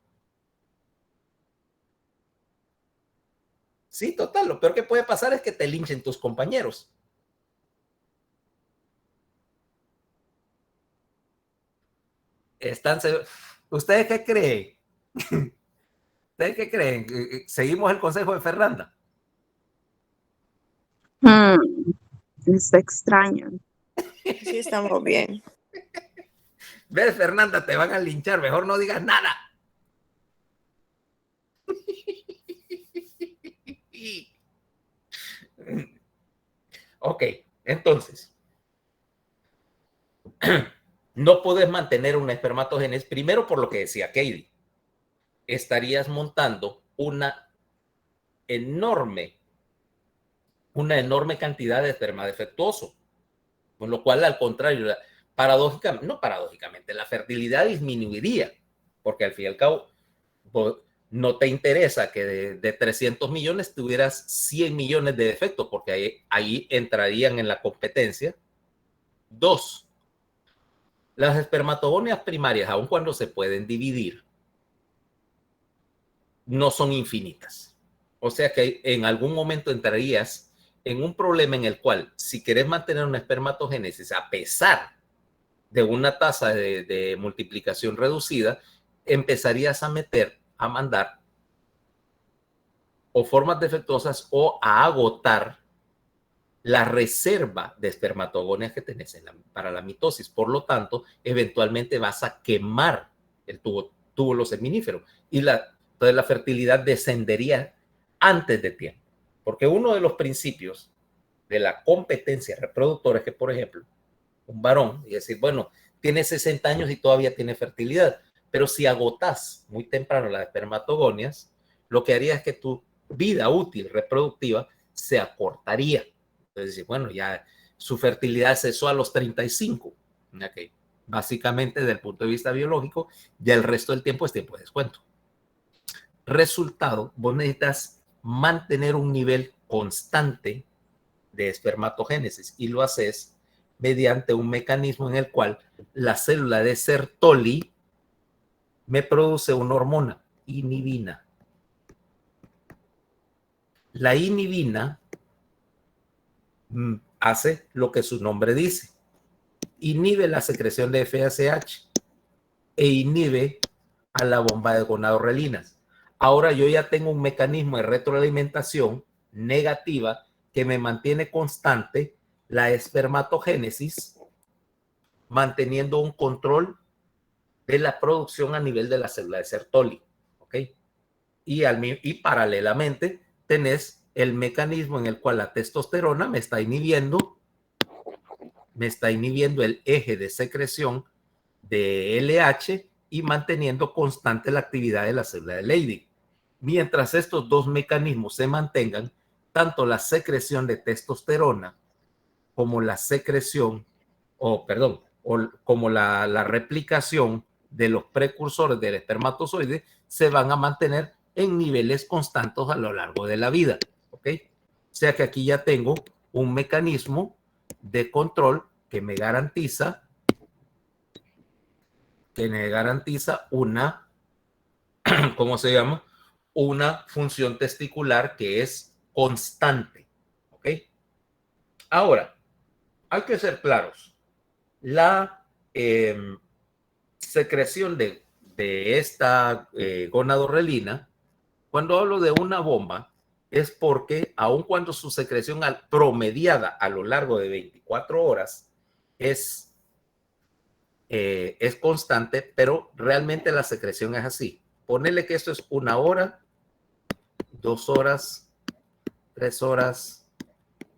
Sí, total. Lo peor que puede pasar es que te linchen tus compañeros. Están seguros. ¿Ustedes qué creen? ¿Ustedes qué creen? ¿Seguimos el consejo de Fernanda? Está extraño. Sí, estamos bien. ¿Ves, Fernanda? Te van a linchar. Mejor no digas nada. Ok, entonces. No puedes mantener una espermatogénesis, primero por lo que decía Katie. Estarías montando una enorme cantidad de esperma defectuoso, con lo cual, al contrario, paradójicamente, la fertilidad disminuiría, porque al fin y al cabo, no te interesa que de 300 millones tuvieras 100 millones de defectos, porque ahí entrarían en la competencia. Dos, las espermatogonias primarias, aun cuando se pueden dividir, no son infinitas. O sea que en algún momento entrarías en un problema en el cual, si querés mantener una espermatogénesis a pesar de una tasa de multiplicación reducida, empezarías a mandar o formas defectuosas o a agotar la reserva de espermatogonias que tenés para la mitosis. Por lo tanto, eventualmente vas a quemar el túbulo seminífero y entonces la fertilidad descendería antes de tiempo. Porque uno de los principios de la competencia reproductora es que, por ejemplo, un varón, y decir, bueno, tiene 60 años y todavía tiene fertilidad, pero si agotás muy temprano las espermatogonias, lo que haría es que tu vida útil reproductiva se acortaría. Entonces, bueno, ya su fertilidad cesó a los 35. Okay. Básicamente, desde el punto de vista biológico, ya el resto del tiempo es tiempo de descuento. Resultado, vos necesitas mantener un nivel constante de espermatogénesis y lo haces mediante un mecanismo en el cual la célula de Sertoli me produce una hormona, inhibina. La inhibina hace lo que su nombre dice. Inhibe la secreción de FSH e inhibe a la bomba de gonadorrelinas. Ahora yo ya tengo un mecanismo de retroalimentación negativa que me mantiene constante la espermatogénesis, manteniendo un control de la producción a nivel de la célula de Sertoli. ¿Ok? Y paralelamente tenés el mecanismo en el cual la testosterona me está inhibiendo el eje de secreción de LH y manteniendo constante la actividad de la célula de Leydig. Mientras estos dos mecanismos se mantengan, tanto la secreción de testosterona como la secreción, como la replicación de los precursores del espermatozoide se van a mantener en niveles constantes a lo largo de la vida. ¿Ok? O sea que aquí ya tengo un mecanismo de control que me garantiza una, ¿cómo se llama? Una función testicular que es constante. ¿Ok? Ahora, hay que ser claros. La secreción de esta gonadorrelina, cuando hablo de una bomba, es porque aun cuando su secreción promediada a lo largo de 24 horas es constante, pero realmente la secreción es así. Ponerle que esto es 1 hora, 2 horas, 3 horas,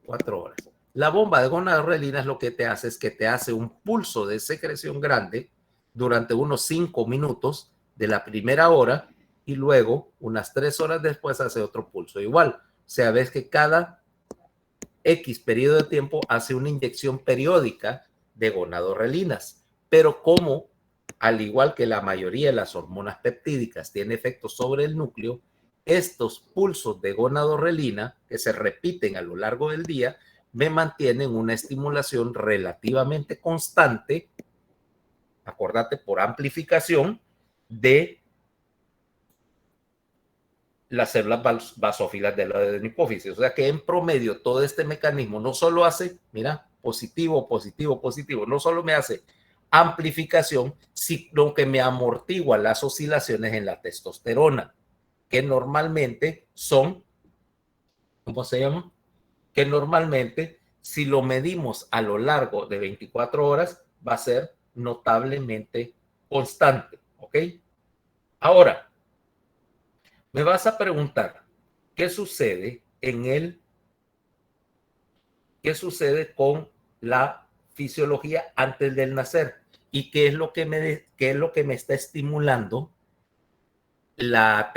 4 horas. La bomba de gonadorrelina es lo que te hace, es que te hace un pulso de secreción grande durante unos 5 minutos de la primera hora y luego unas 3 horas después hace otro pulso igual. O sea, ves que cada X periodo de tiempo hace una inyección periódica de gonadorrelinas, pero como al igual que la mayoría de las hormonas peptídicas tiene efectos sobre el núcleo, estos pulsos de gonadorrelina que se repiten a lo largo del día me mantienen una estimulación relativamente constante, acordate, por amplificación de las células basófilas de la hipófisis. O sea que en promedio todo este mecanismo no solo hace, mira, positivo, positivo, positivo, no solo me hace amplificación, sino que me amortigua las oscilaciones en la testosterona, que normalmente son, ¿cómo se llama? Que normalmente, si lo medimos a lo largo de 24 horas, va a ser notablemente constante, ¿ok? Ahora, me vas a preguntar, ¿qué sucede con la fisiología antes del nacer? ¿Y qué es lo que me está estimulando la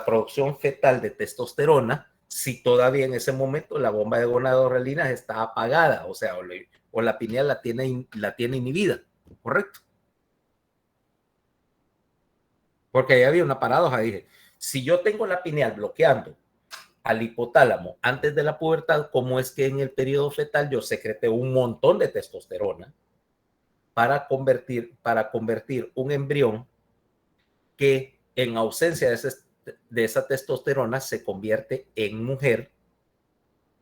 producción fetal de testosterona si todavía en ese momento la bomba de gonadorrelina está apagada? O sea, o la pineal la tiene inhibida, ¿correcto? Porque ahí había una paradoja, dije, si yo tengo la pineal bloqueando al hipotálamo antes de la pubertad, ¿cómo es que en el periodo fetal yo secreté un montón de testosterona para convertir un embrión que en ausencia de esa testosterona se convierte en mujer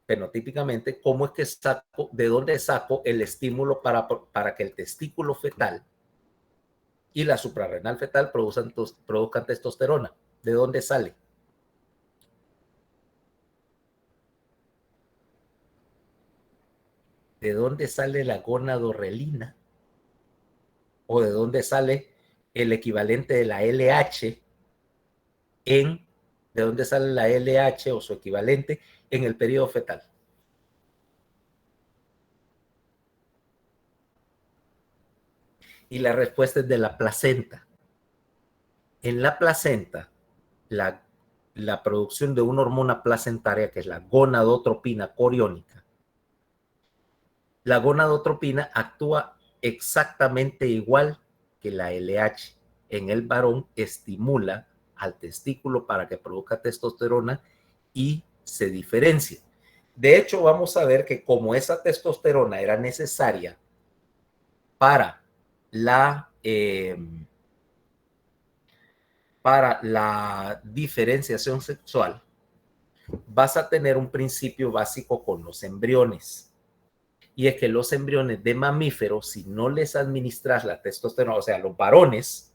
fenotípicamente? ¿Cómo es que de dónde saco el estímulo para que el testículo fetal y la suprarrenal fetal produzcan testosterona? ¿De dónde sale? ¿De dónde sale la gonadorrelina? ¿O de dónde sale el equivalente de la LH de dónde sale la LH o su equivalente en el periodo fetal? Y la respuesta es de la placenta. En la placenta, la producción de una hormona placentaria que es la gonadotropina coriónica. La gonadotropina actúa exactamente igual que la LH. En el varón estimula al testículo para que produzca testosterona y se diferencia. De hecho, vamos a ver que como esa testosterona era necesaria para la diferenciación sexual, vas a tener un principio básico con los embriones. Y es que los embriones de mamíferos, si no les administras la testosterona, o sea, los varones,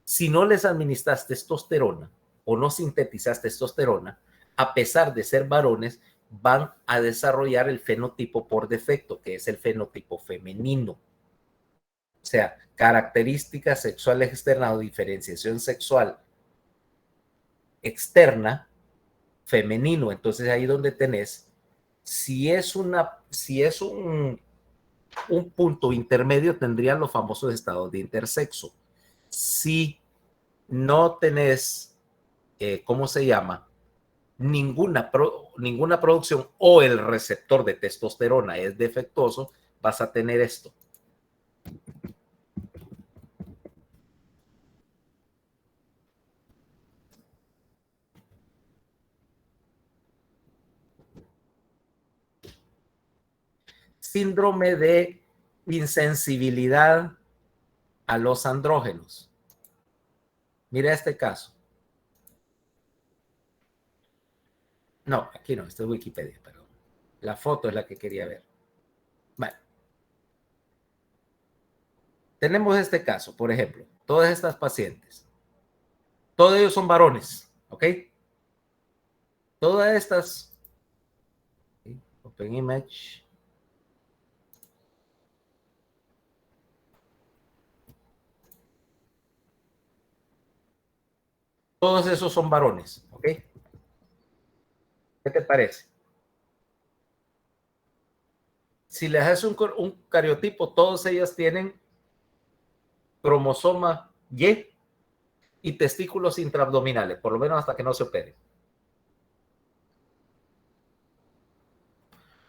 si no les administras testosterona o no sintetizas testosterona, a pesar de ser varones, van a desarrollar el fenotipo por defecto, que es el fenotipo femenino. O sea, características sexuales externas o diferenciación sexual externa, femenino. Entonces ahí donde tenés, si es un un punto intermedio tendrían los famosos estados de intersexo. Si no tenés, ¿cómo se llama? Ninguna producción o el receptor de testosterona es defectuoso, vas a tener esto. Síndrome de insensibilidad a los andrógenos. Mira este caso. No, aquí no, esto es Wikipedia, perdón. La foto es la que quería ver. Bueno. Tenemos este caso, por ejemplo, todas estas pacientes. Todos ellos son varones, ¿ok? Todas estas. Open image. Todos esos son varones, ¿ok? ¿Qué te parece? Si les haces un cariotipo, todas ellas tienen cromosoma Y y testículos intraabdominales, por lo menos hasta que no se opere.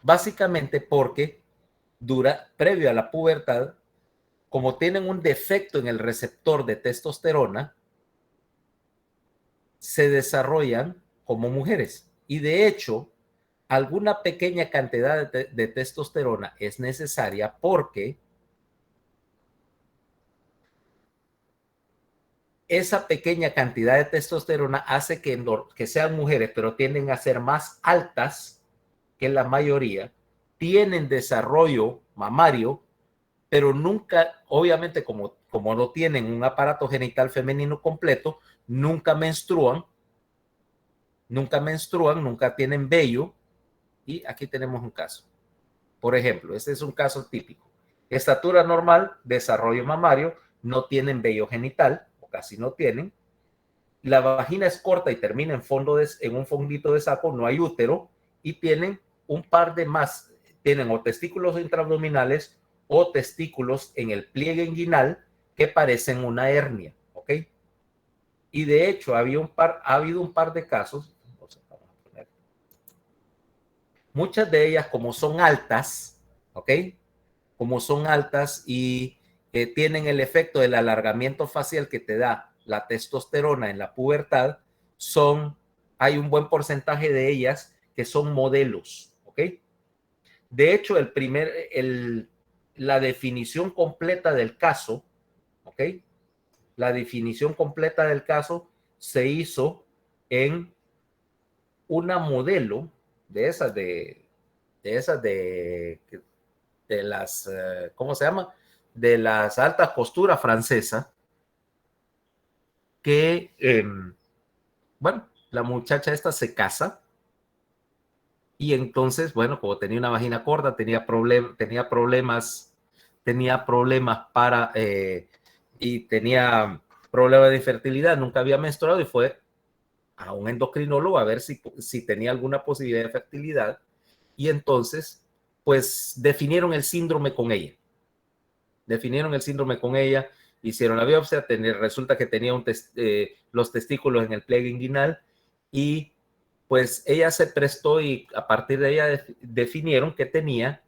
Básicamente porque previo a la pubertad, como tienen un defecto en el receptor de testosterona, se desarrollan como mujeres. Y de hecho, alguna pequeña cantidad de testosterona es necesaria porque esa pequeña cantidad de testosterona hace que sean mujeres, pero tienden a ser más altas que la mayoría, tienen desarrollo mamario, pero nunca, obviamente como no tienen un aparato genital femenino completo, nunca menstruan, nunca tienen vello. Y aquí tenemos un caso. Por ejemplo, este es un caso típico. Estatura normal, desarrollo mamario, no tienen vello genital, o casi no tienen. La vagina es corta y termina en un fondito de saco, no hay útero, y tienen un par de más, tienen o testículos intraabdominales o testículos en el pliegue inguinal que parecen una hernia, ¿ok? Y de hecho ha habido un par de casos, muchas de ellas como son altas, ¿ok? Como son altas y tienen el efecto del alargamiento facial que te da la testosterona en la pubertad, hay un buen porcentaje de ellas que son modelos, ¿ok? De hecho, la definición completa del caso, ¿ok? La definición completa del caso se hizo en una modelo de esas de las, ¿cómo se llama? De las altas costuras francesas, que, bueno, la muchacha esta se casa y entonces, bueno, como tenía una vagina corta, tenía problemas y tenía problemas de infertilidad, nunca había menstruado y fue a un endocrinólogo a ver si tenía alguna posibilidad de fertilidad y entonces, pues, definieron el síndrome con ella. Hicieron la biopsia, resulta que tenía los testículos en el pliegue inguinal y pues ella se prestó y a partir de ella definieron que tenía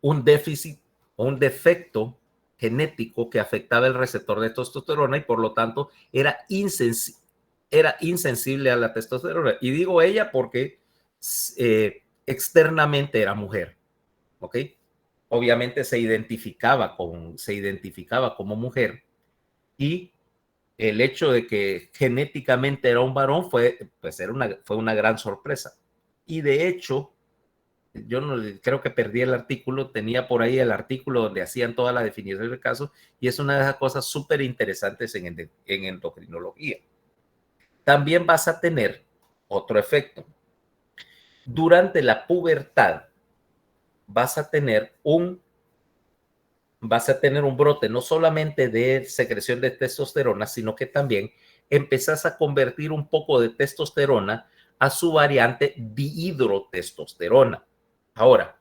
un déficit o un defecto genético que afectaba el receptor de testosterona y por lo tanto era insensible a la testosterona. Y digo ella porque externamente era mujer, ¿ok? Obviamente se identificaba como mujer y el hecho de que genéticamente era un varón fue una gran sorpresa. Y de hecho, yo no creo que perdí el artículo, tenía por ahí el artículo donde hacían toda la definición del caso y es una de esas cosas súper interesantes en endocrinología. También vas a tener otro efecto. Durante la pubertad vas a tener un brote no solamente de secreción de testosterona, sino que también empezás a convertir un poco de testosterona a su variante dihidrotestosterona. Ahora,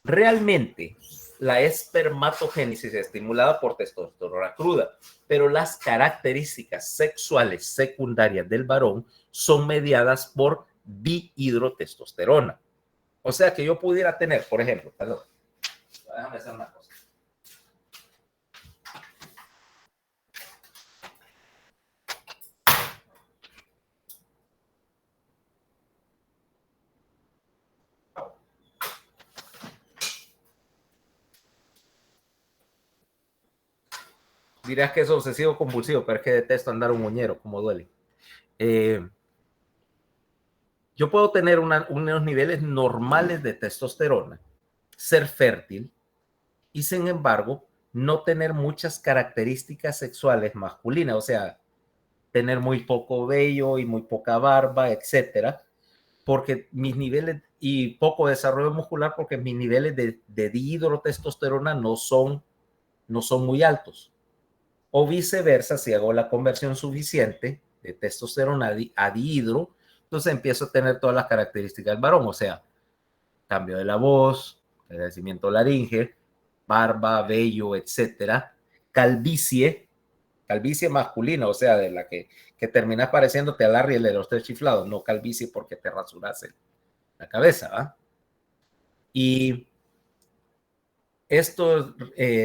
Realmente, la espermatogénesis es estimulada por testosterona cruda, pero las características sexuales secundarias del varón son mediadas por dihidrotestosterona. O sea que yo pudiera tener, por ejemplo, perdón, déjame hacer una cosa. Dirás que es obsesivo compulsivo, pero es que detesto andar un muñero, como duele. Yo puedo tener unos niveles normales de testosterona, ser fértil y sin embargo no tener muchas características sexuales masculinas, o sea, tener muy poco vello y muy poca barba, etcétera, porque mis niveles y poco desarrollo muscular porque mis niveles de dihidrotestosterona no son muy altos. O viceversa, si hago la conversión suficiente de testosterona a dihidro, entonces empiezo a tener todas las características del varón, o sea, cambio de la voz, crecimiento laringe, barba, vello, etcétera, calvicie masculina, o sea, de la que terminas pareciéndote a Larry el de los tres chiflados, no calvicie porque te rasuraste la cabeza, ¿va? Y esto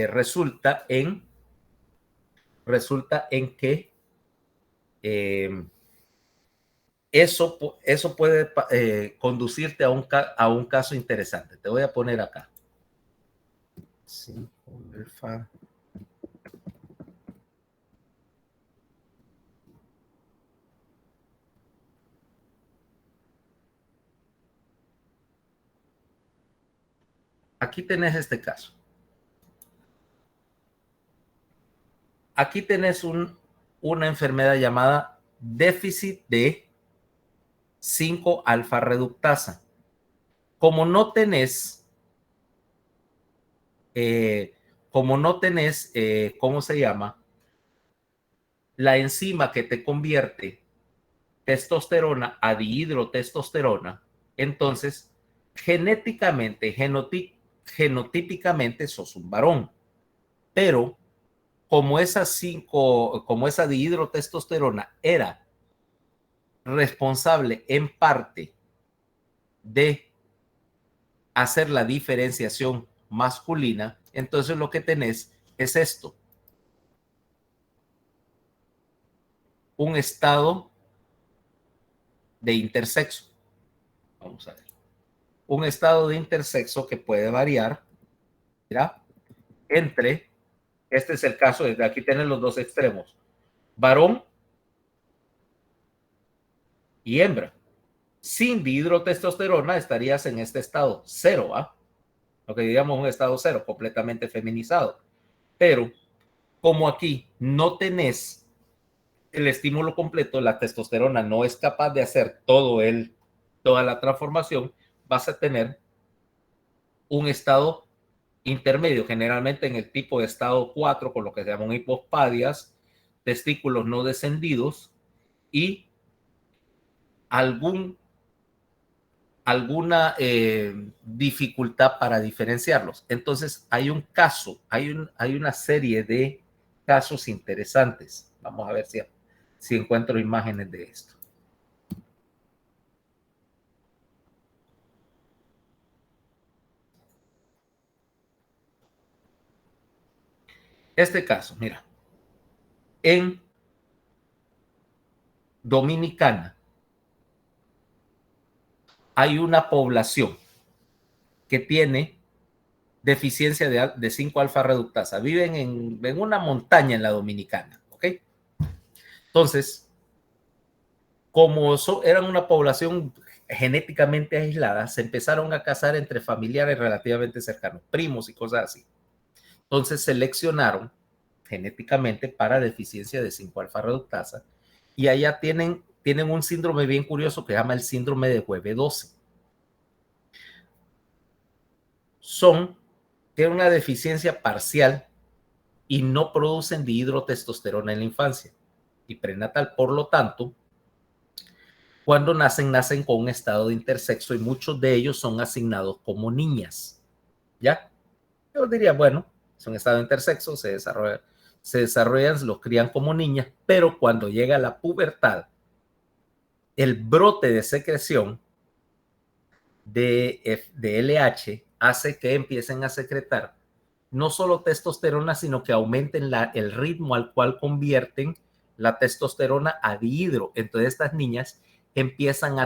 resulta en que eso puede conducirte a un caso interesante. Te voy a poner acá. 5 alfa. Aquí tenés este caso. Aquí tenés una enfermedad llamada déficit de 5 alfa reductasa. Como no tenés, ¿cómo se llama? La enzima que te convierte testosterona a dihidrotestosterona, entonces genéticamente, genotípicamente sos un varón, pero como esa dihidrotestosterona era responsable en parte de hacer la diferenciación masculina, entonces lo que tenés es esto, un estado de intersexo. Vamos a ver. Un estado de intersexo que puede variar, ¿ya? Entre, este es el caso, desde aquí tienen los dos extremos, varón y hembra. Sin dihidrotestosterona estarías en este estado cero, ¿ah? Lo que diríamos un estado cero, completamente feminizado. Pero como aquí no tenés el estímulo completo, la testosterona no es capaz de hacer toda la transformación, vas a tener un estado intermedio, generalmente en el tipo de estado 4, con lo que se llaman hipospadias, testículos no descendidos y alguna dificultad para diferenciarlos. Entonces hay una serie de casos interesantes. Vamos a ver si encuentro imágenes de esto. Este caso, mira, en Dominicana hay una población que tiene deficiencia de 5 alfa reductasa. Viven en una montaña en la Dominicana, ¿ok? Entonces, como eran una población genéticamente aislada, se empezaron a casar entre familiares relativamente cercanos, primos y cosas así. Entonces seleccionaron genéticamente para deficiencia de 5 alfa reductasa y allá tienen un síndrome bien curioso que se llama el síndrome de Webe 12. Tienen una deficiencia parcial y no producen dihidrotestosterona en la infancia y prenatal. Por lo tanto, cuando nacen con un estado de intersexo y muchos de ellos son asignados como niñas. ¿Ya? Yo diría, bueno, es un estado intersexo, se desarrollan, los crían como niñas, pero cuando llega la pubertad, el brote de secreción de LH hace que empiecen a secretar no solo testosterona, sino que aumenten el ritmo al cual convierten la testosterona a dihidro. Entonces estas niñas empiezan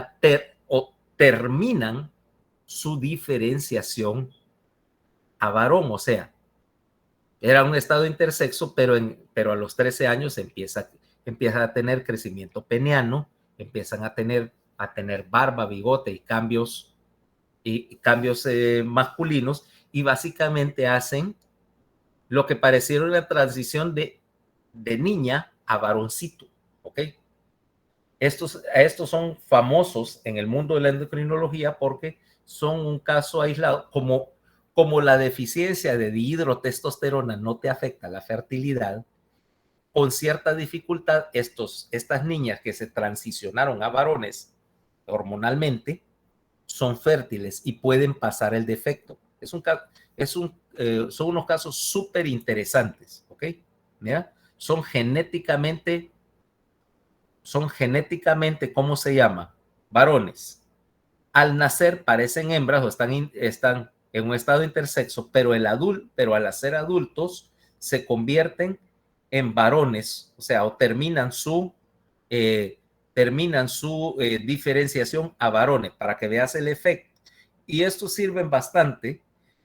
o terminan su diferenciación a varón, o sea, era un estado intersexo, pero a los 13 años empieza a tener crecimiento peniano, empiezan a tener barba, bigote y cambios masculinos, y básicamente hacen lo que pareciera una transición de niña a varoncito, ¿ok? Estos son famosos en el mundo de la endocrinología porque son un caso aislado, como la deficiencia de dihidrotestosterona no te afecta la fertilidad, con cierta dificultad estas niñas que se transicionaron a varones hormonalmente son fértiles y pueden pasar el defecto. Son unos casos súper interesantes, ¿ok? ¿Ya? Son genéticamente, ¿cómo se llama? Varones. Al nacer parecen hembras o están en un estado intersexo, pero al ser adultos se convierten en varones, o sea, o terminan su diferenciación a varones, para que veas el efecto. Y estos sirven bastante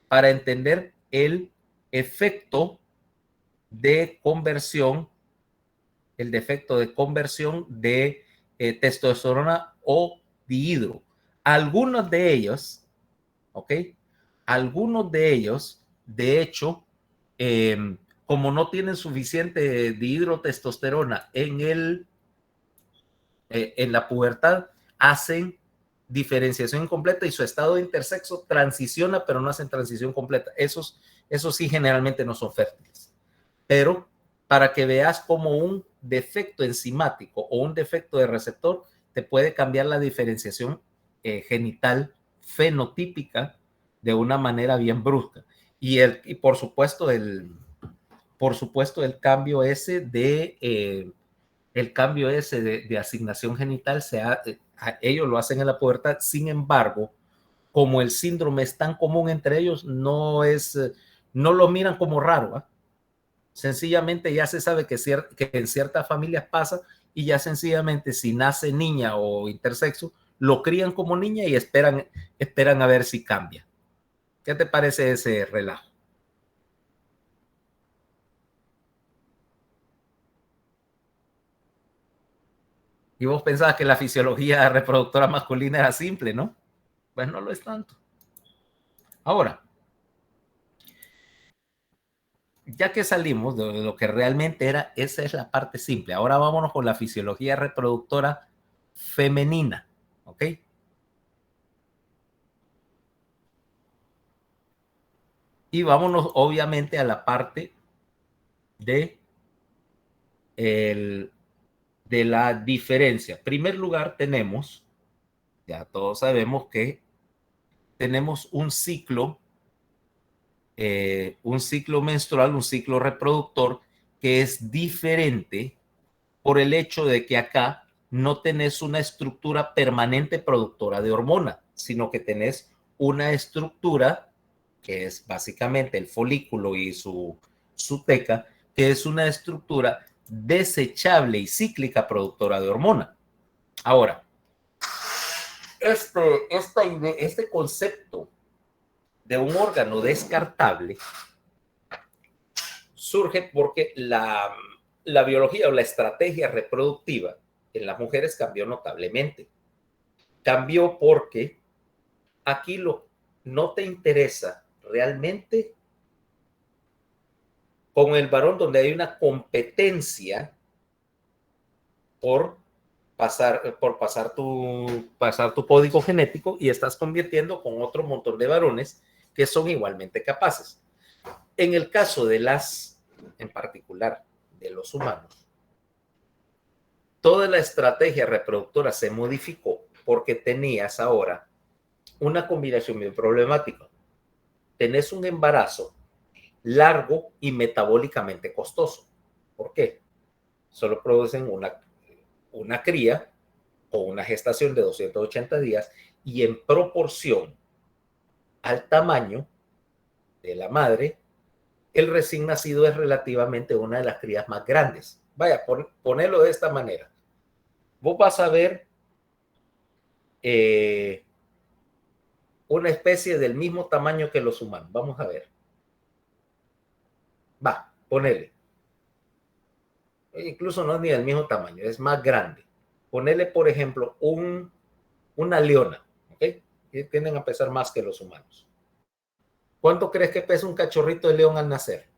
para entender el efecto de conversión, el defecto de conversión de testosterona o dihidro. Algunos de ellos, ¿ok? Algunos de ellos, de hecho, como no tienen suficiente dihidrotestosterona en la pubertad, hacen diferenciación incompleta y su estado de intersexo transiciona, pero no hacen transición completa. Esos sí generalmente no son fértiles. Pero para que veas como un defecto enzimático o un defecto de receptor te puede cambiar la diferenciación genital fenotípica de una manera bien brusca. Y por supuesto el cambio ese de asignación genital, ellos lo hacen en la pubertad. Sin embargo, como el síndrome es tan común entre ellos, no lo miran como raro, ¿eh? Sencillamente ya se sabe que en ciertas familias pasa, y ya sencillamente si nace niña o intersexo, lo crían como niña y esperan a ver si cambia. ¿Qué te parece ese relajo? Y vos pensabas que la fisiología reproductora masculina era simple, ¿no? Pues no lo es tanto. Ahora, ya que salimos de lo que realmente era, esa es la parte simple. Ahora vámonos con la fisiología reproductora femenina, ¿ok? Y vámonos obviamente a la parte de la diferencia. En primer lugar ya todos sabemos que tenemos un ciclo menstrual, un ciclo reproductor que es diferente por el hecho de que acá no tenés una estructura permanente productora de hormona, sino que tenés una estructura que es básicamente el folículo y su teca, que es una estructura desechable y cíclica productora de hormona. Ahora, este concepto de un órgano descartable surge porque la biología o la estrategia reproductiva en las mujeres cambió notablemente. Cambió porque aquí no te interesa realmente con el varón, donde hay una competencia por pasar tu código genético, y estás convirtiendo con otro montón de varones que son igualmente capaces. En el caso en particular de los humanos, toda la estrategia reproductora se modificó porque tenías ahora una combinación bien problemática. tenés un embarazo largo y metabólicamente costoso. ¿Por qué? Solo producen una cría o una gestación de 280 días y en proporción al tamaño de la madre, el recién nacido es relativamente una de las crías más grandes. Vaya, ponelo de esta manera. Vos vas a ver una especie del mismo tamaño que los humanos. Vamos a ver. Va, ponele. Incluso no es ni del mismo tamaño, es más grande. Ponele, por ejemplo, una leona, ¿ok? Que tienden a pesar más que los humanos. ¿Cuánto crees que pesa un cachorrito de león al nacer?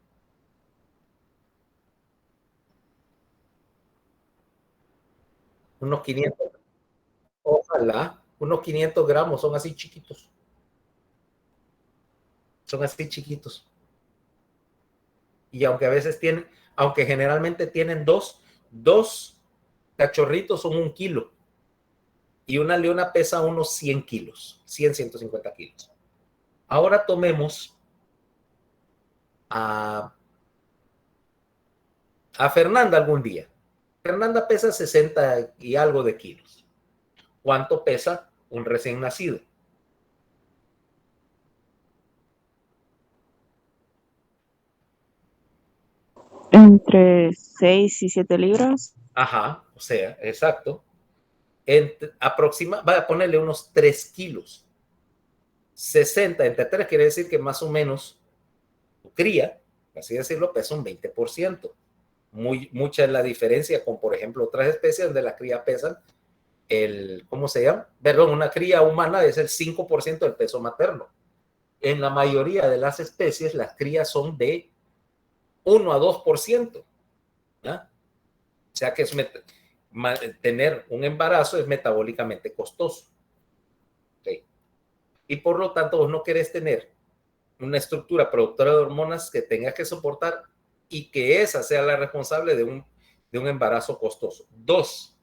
Unos 500. Ojalá, unos 500 gramos, son así chiquitos. Son así chiquitos. Y aunque a veces tienen, aunque generalmente tienen dos cachorritos son 1 kilo. Y una leona pesa unos 100 kilos, 100, 150 kilos. Ahora tomemos a Fernanda algún día. Fernanda pesa 60 y algo de kilos. ¿Cuánto pesa un recién nacido? Entre 6 y 7 libras. Ajá, o sea, exacto. Voy a ponerle unos 3 kilos. 60 entre 3 quiere decir que más o menos tu cría, así decirlo, pesa un 20%. Mucha es la diferencia con, por ejemplo, otras especies donde la cría pesan ¿cómo se llama? Perdón, una cría humana es el 5% del peso materno. En la mayoría de las especies, las crías son de 1 a 2%. ¿Ya? O sea que tener un embarazo es metabólicamente costoso. ¿Okay? Y por lo tanto, vos no querés tener una estructura productora de hormonas que tengas que soportar y que esa sea la responsable de un embarazo costoso. 2,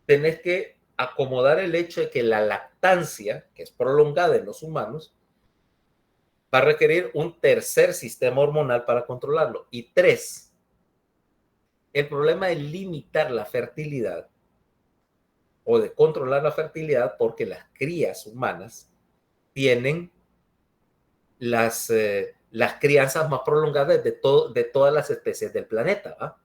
tenés que acomodar el hecho de que la lactancia, que es prolongada en los humanos, va a requerir un tercer sistema hormonal para controlarlo. Y 3, el problema de limitar la fertilidad o de controlar la fertilidad porque las crías humanas tienen las crianzas más prolongadas de todas las especies del planeta. ¿Va?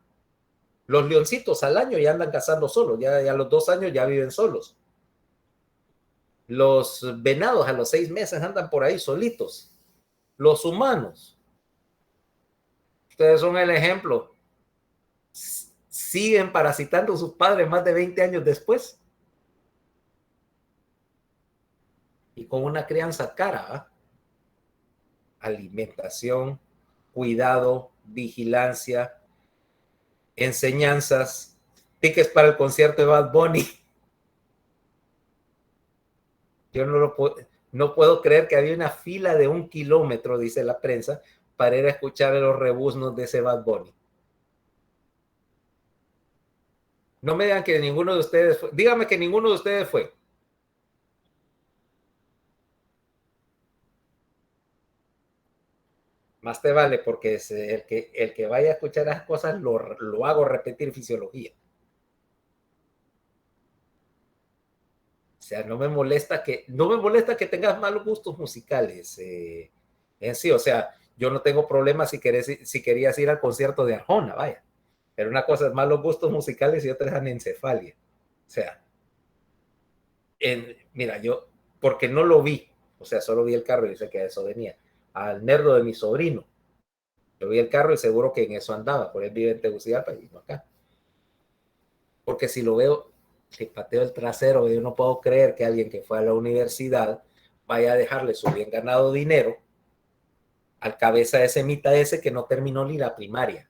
Los leoncitos al año ya andan cazando solos, ya a los 2 años ya viven solos. Los venados a los 6 meses andan por ahí solitos. Los humanos, ustedes son el ejemplo, siguen parasitando a sus padres más de 20 años después. Y con una crianza cara, ¿va? Alimentación, cuidado, vigilancia, enseñanzas, tickets para el concierto de Bad Bunny. Yo no puedo creer que había una fila de 1 kilómetro, dice la prensa, para ir a escuchar los rebuznos de ese Bad Bunny. No me digan que ninguno de ustedes fue. Dígame que ninguno de ustedes fue. Más te vale, porque es el que vaya a escuchar las cosas lo hago repetir fisiología. O sea, no me molesta que tengas malos gustos musicales en sí. O sea, yo no tengo problema si querías ir al concierto de Arjona, vaya. Pero una cosa es malos gustos musicales y otra es anencefalia. O sea, mira, yo, porque no lo vi, o sea, solo vi el carro y dice que a eso venía. Al nerdo de mi sobrino. Yo vi el carro y seguro que en eso andaba, por él vive en Tegucigalpa y no acá. Porque si lo veo, si pateo el trasero, yo no puedo creer que alguien que fue a la universidad vaya a dejarle su bien ganado dinero al cabeza de ese mitad ese que no terminó ni la primaria.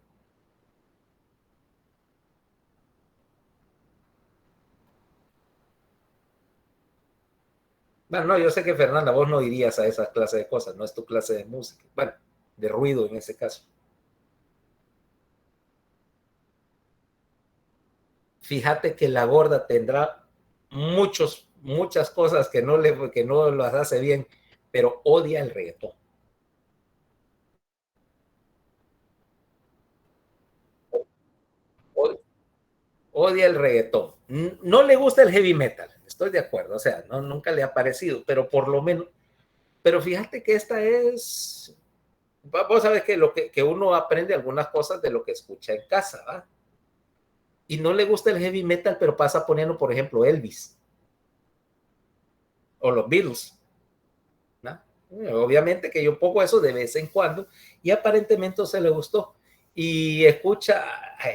Bueno, no, yo sé que Fernanda, vos no irías a esas clases de cosas, no es tu clase de música, bueno, de ruido en ese caso. Fíjate que la gorda tendrá muchas cosas que no las hace bien, pero odia el reggaetón. odia el reggaetón. No le gusta el heavy metal, estoy de acuerdo, o sea, no, nunca le ha parecido, pero por lo menos, pero fíjate que esta es, vos sabés que, que uno aprende algunas cosas de lo que escucha en casa, ¿va? Y no le gusta el heavy metal, pero pasa poniendo, por ejemplo, Elvis o los Beatles, ¿no? Obviamente que yo pongo eso de vez en cuando y aparentemente se le gustó. Y escucha,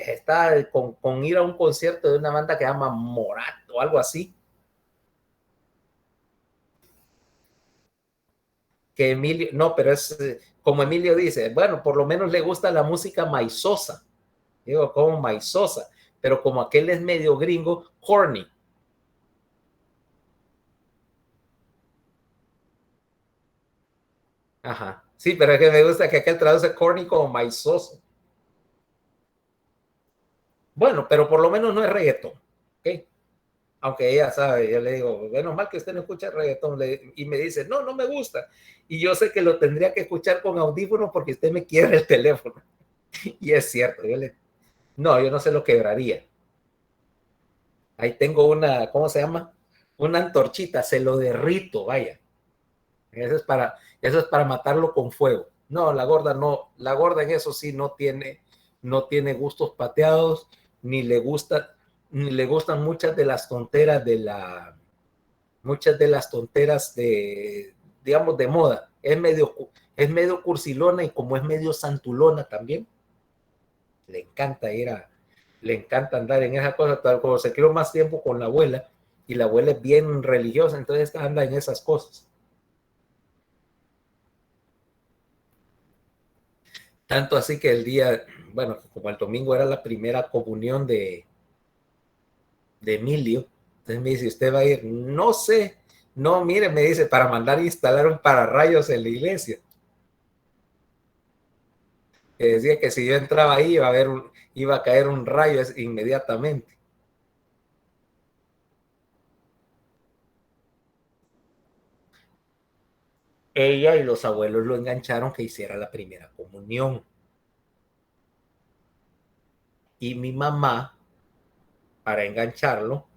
está con ir a un concierto de una banda que se llama Morat o algo así. Que Emilio, no, pero es como Emilio dice, bueno, por lo menos le gusta la música maizosa. Digo, como maizosa, pero como aquel es medio gringo, corny. Ajá. Sí, pero es que me gusta que aquel traduce corny como maizoso. Bueno, pero por lo menos no es reggaetón, ¿ok? Aunque ella sabe, yo le digo, menos mal que usted no escucha reggaetón, y me dice, no, no me gusta. Y yo sé que lo tendría que escuchar con audífonos porque usted me quiere el teléfono. Y es cierto, no, yo no se lo quebraría. Ahí tengo una, ¿cómo se llama? Una antorchita, se lo derrito, vaya. Eso es para matarlo con fuego. No, la gorda no, la gorda en eso sí no tiene gustos pateados, ni le gusta, ni le gustan muchas de las tonteras de, digamos, de moda. Es medio cursilona y como es medio santulona también, le encanta le encanta andar en esa cosa, tal como se quedó más tiempo con la abuela, y la abuela es bien religiosa, entonces anda en esas cosas. Tanto así que el día, bueno, como el domingo era la primera comunión de Emilio, entonces me dice, ¿usted va a ir? No sé, no, mire, me dice, para mandar a instalar un pararrayos en la iglesia. Que decía que si yo entraba ahí iba a caer un rayo inmediatamente. Ella y los abuelos lo engancharon que hiciera la primera comunión. Y mi mamá, para engancharlo,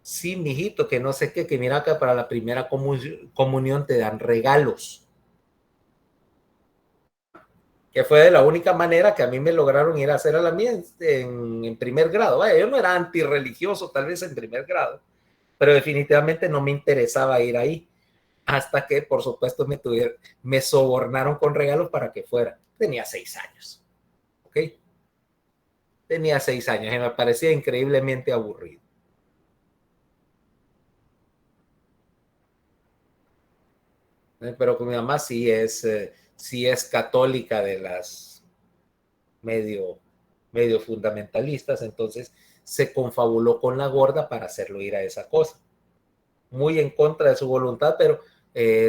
sí, mijito, que no sé qué, que mira que para la primera comunión te dan regalos. Que fue de la única manera que a mí me lograron ir a hacer a la mía en primer grado. Vaya, yo no era antirreligioso, tal vez en primer grado, pero definitivamente no me interesaba ir ahí. Hasta que, por supuesto, me sobornaron con regalos para que fuera. Tenía 6 años, ¿ok? Tenía 6 años y me parecía increíblemente aburrido. Pero con mi mamá sí es católica de las medio, medio fundamentalistas, entonces se confabuló con la gorda para hacerlo ir a esa cosa. Muy en contra de su voluntad, pero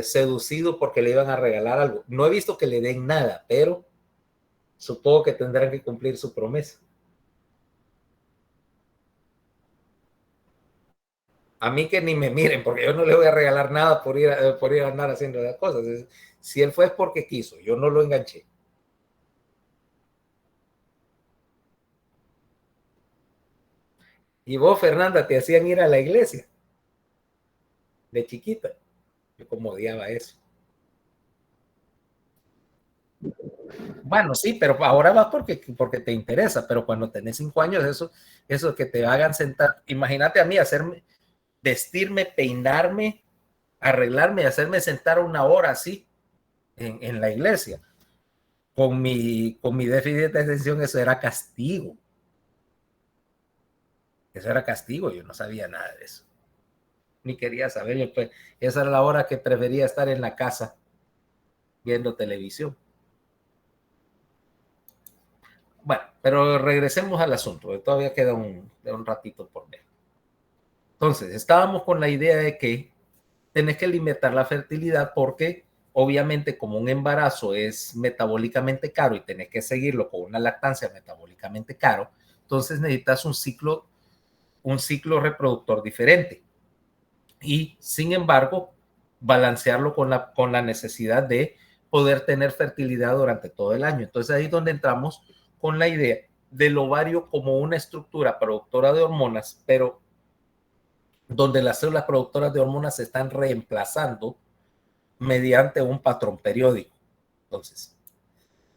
seducido porque le iban a regalar algo. No he visto que le den nada, pero supongo que tendrán que cumplir su promesa. A mí que ni me miren, porque yo no le voy a regalar nada por ir a andar haciendo las cosas. Si él fue es porque quiso, yo no lo enganché. Y vos, Fernanda, te hacían ir a la iglesia de chiquita. Yo como odiaba eso. Bueno, sí, pero ahora vas porque te interesa, pero cuando tenés 5 años, eso que te hagan sentar, imagínate a mí vestirme, peinarme, arreglarme y hacerme sentar una hora así en la iglesia. Con mi déficit de atención, eso era castigo. Eso era castigo, yo no sabía nada de eso. Ni quería saber, pues, esa era la hora que prefería estar en la casa viendo televisión. Bueno, pero regresemos al asunto, porque todavía queda un ratito por ver. Entonces, estábamos con la idea de que tenés que limitar la fertilidad porque obviamente como un embarazo es metabólicamente caro y tenés que seguirlo con una lactancia metabólicamente caro, entonces necesitas un ciclo reproductor diferente. Y sin embargo, balancearlo con la necesidad de poder tener fertilidad durante todo el año. Entonces ahí es donde entramos con la idea del ovario como una estructura productora de hormonas, pero donde las células productoras de hormonas se están reemplazando mediante un patrón periódico. Entonces,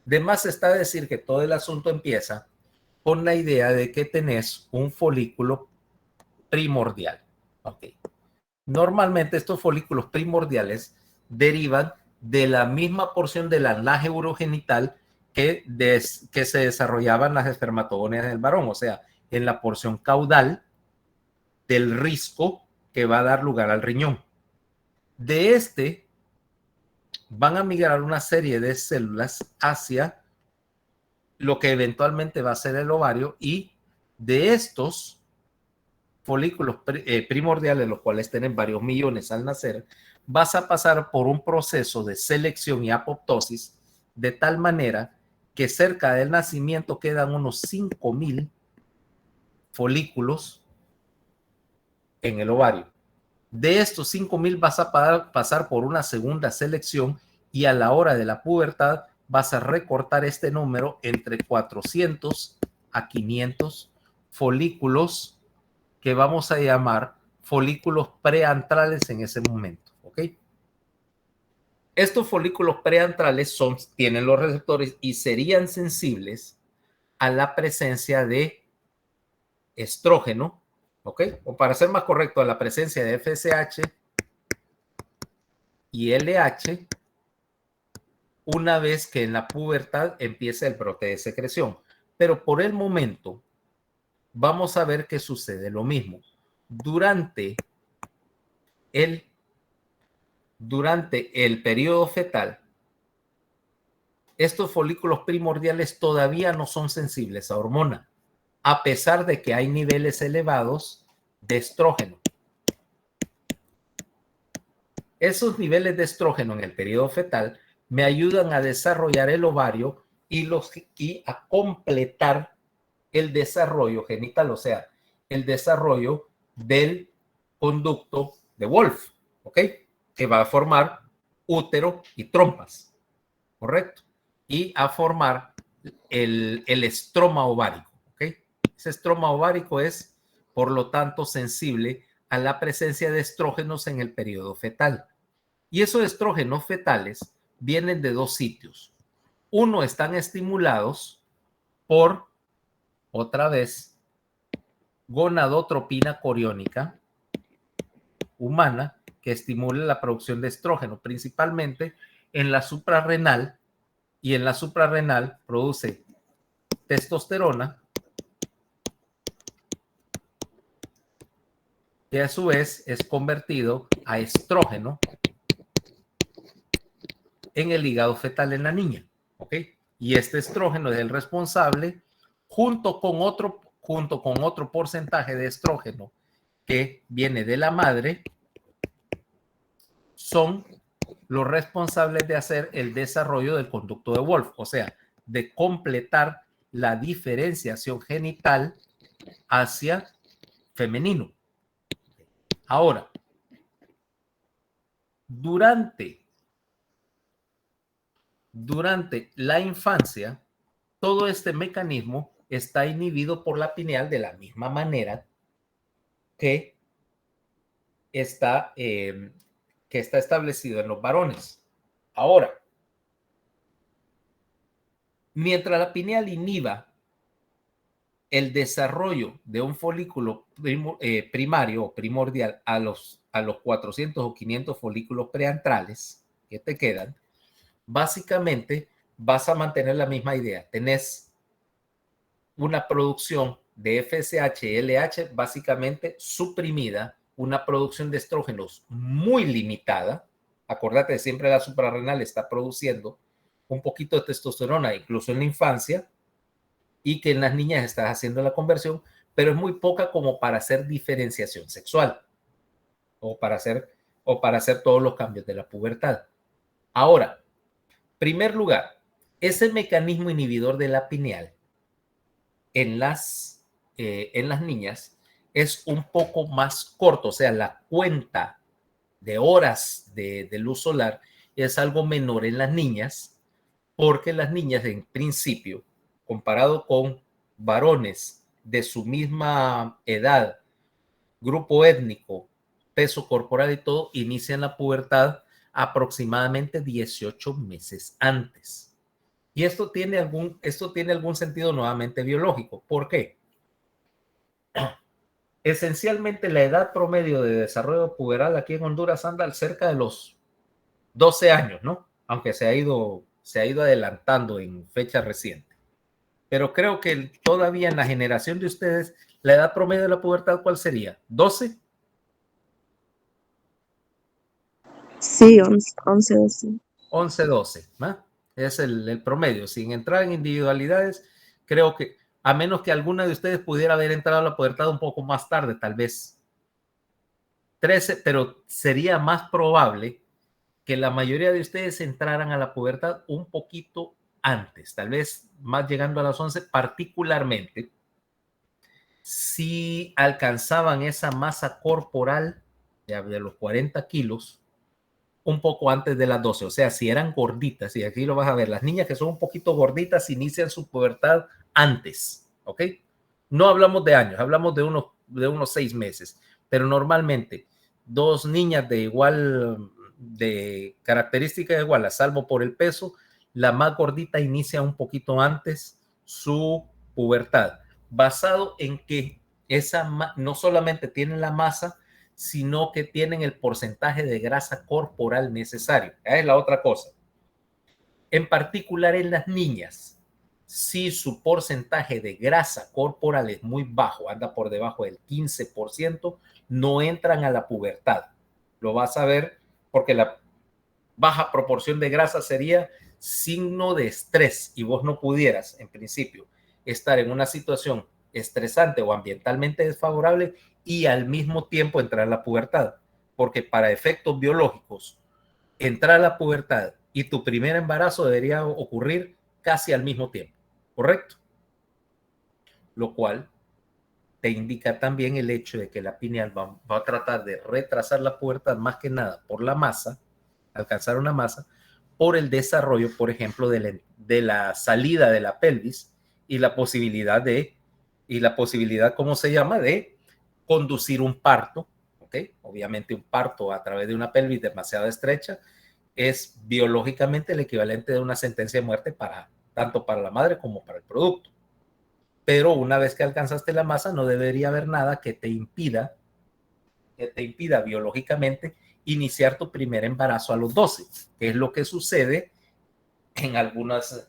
de más está decir que todo el asunto empieza con la idea de que tenés un folículo primordial. Okay. Normalmente estos folículos primordiales derivan de la misma porción del anaje urogenital que se desarrollaban las espermatogonias del varón, o sea, en la porción caudal del risco que va a dar lugar al riñón. De este van a migrar una serie de células hacia lo que eventualmente va a ser el ovario, y de estos folículos primordiales, los cuales tienen varios millones al nacer, vas a pasar por un proceso de selección y apoptosis de tal manera que cerca del nacimiento quedan unos 5,000 folículos en el ovario. De estos 5,000 vas a pasar por una segunda selección, y a la hora de la pubertad vas a recortar este número entre 400 a 500 folículos que vamos a llamar folículos preantrales en ese momento, ¿ok? Estos folículos preantrales tienen los receptores y serían sensibles a la presencia de estrógeno, ¿ok? O para ser más correcto, a la presencia de FSH y LH una vez que en la pubertad empieza el brote de secreción. Pero por el momento vamos a ver que sucede lo mismo. Durante el periodo fetal, estos folículos primordiales todavía no son sensibles a hormona, a pesar de que hay niveles elevados de estrógeno. Esos niveles de estrógeno en el periodo fetal me ayudan a desarrollar el ovario y a completar el desarrollo genital, o sea, el desarrollo del conducto de Wolf, ¿ok? Que va a formar útero y trompas, ¿correcto? Y a formar el estroma ovárico, ¿ok? Ese estroma ovárico es, por lo tanto, sensible a la presencia de estrógenos en el periodo fetal. Y esos estrógenos fetales vienen de dos sitios. Uno, están estimulados por, otra vez, gonadotropina coriónica humana, que estimula la producción de estrógeno, principalmente en la suprarrenal, y en la suprarrenal produce testosterona, que a su vez es convertido a estrógeno en el hígado fetal en la niña, ¿ok? Y este estrógeno es el responsable, junto con otro porcentaje de estrógeno que viene de la madre, son los responsables de hacer el desarrollo del conducto de Wolf, o sea, de completar la diferenciación genital hacia femenino. Ahora, durante la infancia, todo este mecanismo está inhibido por la pineal de la misma manera que está establecido en los varones. Ahora, mientras la pineal inhiba el desarrollo de un folículo primario o primordial a los 400 o 500 folículos preantrales que te quedan, básicamente vas a mantener la misma idea. Tenés una producción de FSH y LH básicamente suprimida, una producción de estrógenos muy limitada. Acordate, siempre la suprarrenal está produciendo un poquito de testosterona, incluso en la infancia, y que en las niñas estás haciendo la conversión, pero es muy poca como para hacer diferenciación sexual o para hacer todos los cambios de la pubertad. Ahora, primer lugar, ese mecanismo inhibidor de la pineal en las niñas es un poco más corto, o sea, la cuenta de horas de luz solar es algo menor en las niñas, porque las niñas en principio, comparado con varones de su misma edad, grupo étnico, peso corporal y todo, inician la pubertad aproximadamente 18 meses antes. Y esto tiene algún sentido nuevamente biológico. ¿Por qué? Esencialmente la edad promedio de desarrollo puberal aquí en Honduras anda cerca de los 12 años, ¿no? Aunque se ha ido adelantando en fecha reciente. Pero creo que todavía en la generación de ustedes, la edad promedio de la pubertad, ¿cuál sería? ¿12? Sí, 11, 12. 11, 12, ¿no? Es el promedio. Sin entrar en individualidades, creo que, a menos que alguna de ustedes pudiera haber entrado a la pubertad un poco más tarde, tal vez 13, pero sería más probable que la mayoría de ustedes entraran a la pubertad un poquito antes, tal vez más llegando a las 11, particularmente si alcanzaban esa masa corporal de los 40 kilos un poco antes de las 12, o sea, si eran gorditas, y aquí lo vas a ver, las niñas que son un poquito gorditas inician su pubertad antes, ¿ok? No hablamos de años, hablamos de unos 6 meses, pero normalmente dos niñas de características iguales, salvo por el peso, la más gordita inicia un poquito antes su pubertad, basado en que no solamente tienen la masa, sino que tienen el porcentaje de grasa corporal necesario. Es la otra cosa. En particular en las niñas, si su porcentaje de grasa corporal es muy bajo, anda por debajo del 15%, no entran a la pubertad. Lo vas a ver porque la baja proporción de grasa sería signo de estrés y vos no pudieras, en principio, estar en una situación estresante o ambientalmente desfavorable y al mismo tiempo entrar a la pubertad, porque para efectos biológicos, entrar a la pubertad y tu primer embarazo debería ocurrir casi al mismo tiempo, ¿correcto? Lo cual te indica también el hecho de que la pineal va a tratar de retrasar la pubertad más que nada por la masa, alcanzar una masa, por el desarrollo, por ejemplo, de la salida de la pelvis y la posibilidad, ¿cómo se llama? De conducir un parto, ¿ok? Obviamente un parto a través de una pelvis demasiado estrecha es biológicamente el equivalente de una sentencia de muerte tanto para la madre como para el producto. Pero una vez que alcanzaste la masa, no debería haber nada que te impida biológicamente iniciar tu primer embarazo a los 12, que es lo que sucede en algunas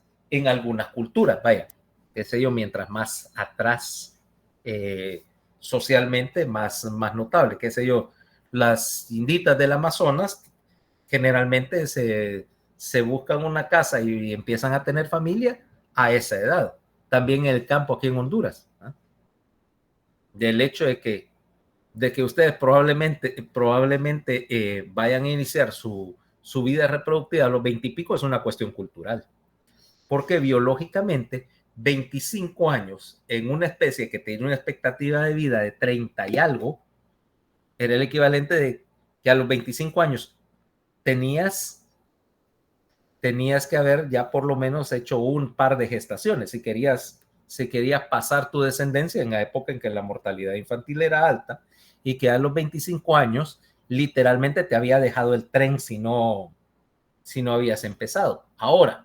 culturas. Vaya, qué sé yo, mientras más atrás socialmente, más notable, qué sé yo, las inditas del Amazonas generalmente se buscan una casa y empiezan a tener familia a esa edad. También en el campo aquí en Honduras, ¿no? Del hecho de que ustedes probablemente vayan a iniciar su vida reproductiva a los 20 y pico es una cuestión cultural. Porque biológicamente 25 años en una especie que tiene una expectativa de vida de 30 y algo, era el equivalente de que a los 25 años tenías que haber ya por lo menos hecho un par de gestaciones si querías pasar tu descendencia en la época en que la mortalidad infantil era alta y que a los 25 años literalmente te había dejado el tren si no habías empezado. Ahora,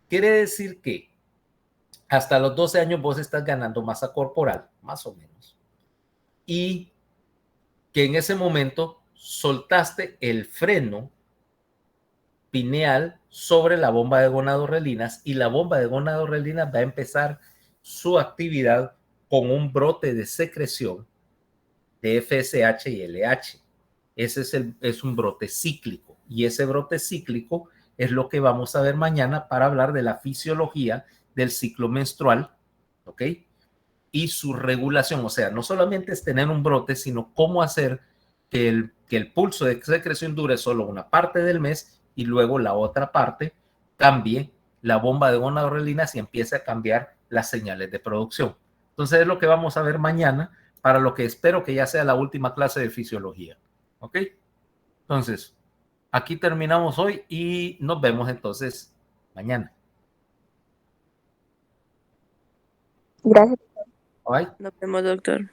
quiere decir que hasta los 12 años vos estás ganando masa corporal, más o menos, y que en ese momento soltaste el freno pineal sobre la bomba de gonadorrelinas y la bomba de gonadorrelinas va a empezar su actividad con un brote de secreción de FSH y LH. Ese es un brote cíclico y ese brote cíclico es lo que vamos a ver mañana para hablar de la fisiología del ciclo menstrual, ¿ok? Y su regulación, o sea, no solamente es tener un brote, sino cómo hacer que el pulso de secreción dure solo una parte del mes y luego la otra parte cambie la bomba de gonadorrelinas y empiece a cambiar las señales de producción. Entonces es lo que vamos a ver mañana, para lo que espero que ya sea la última clase de fisiología. ¿Ok? Entonces, aquí terminamos hoy y nos vemos entonces mañana. Gracias. Ay. Nos vemos, doctor.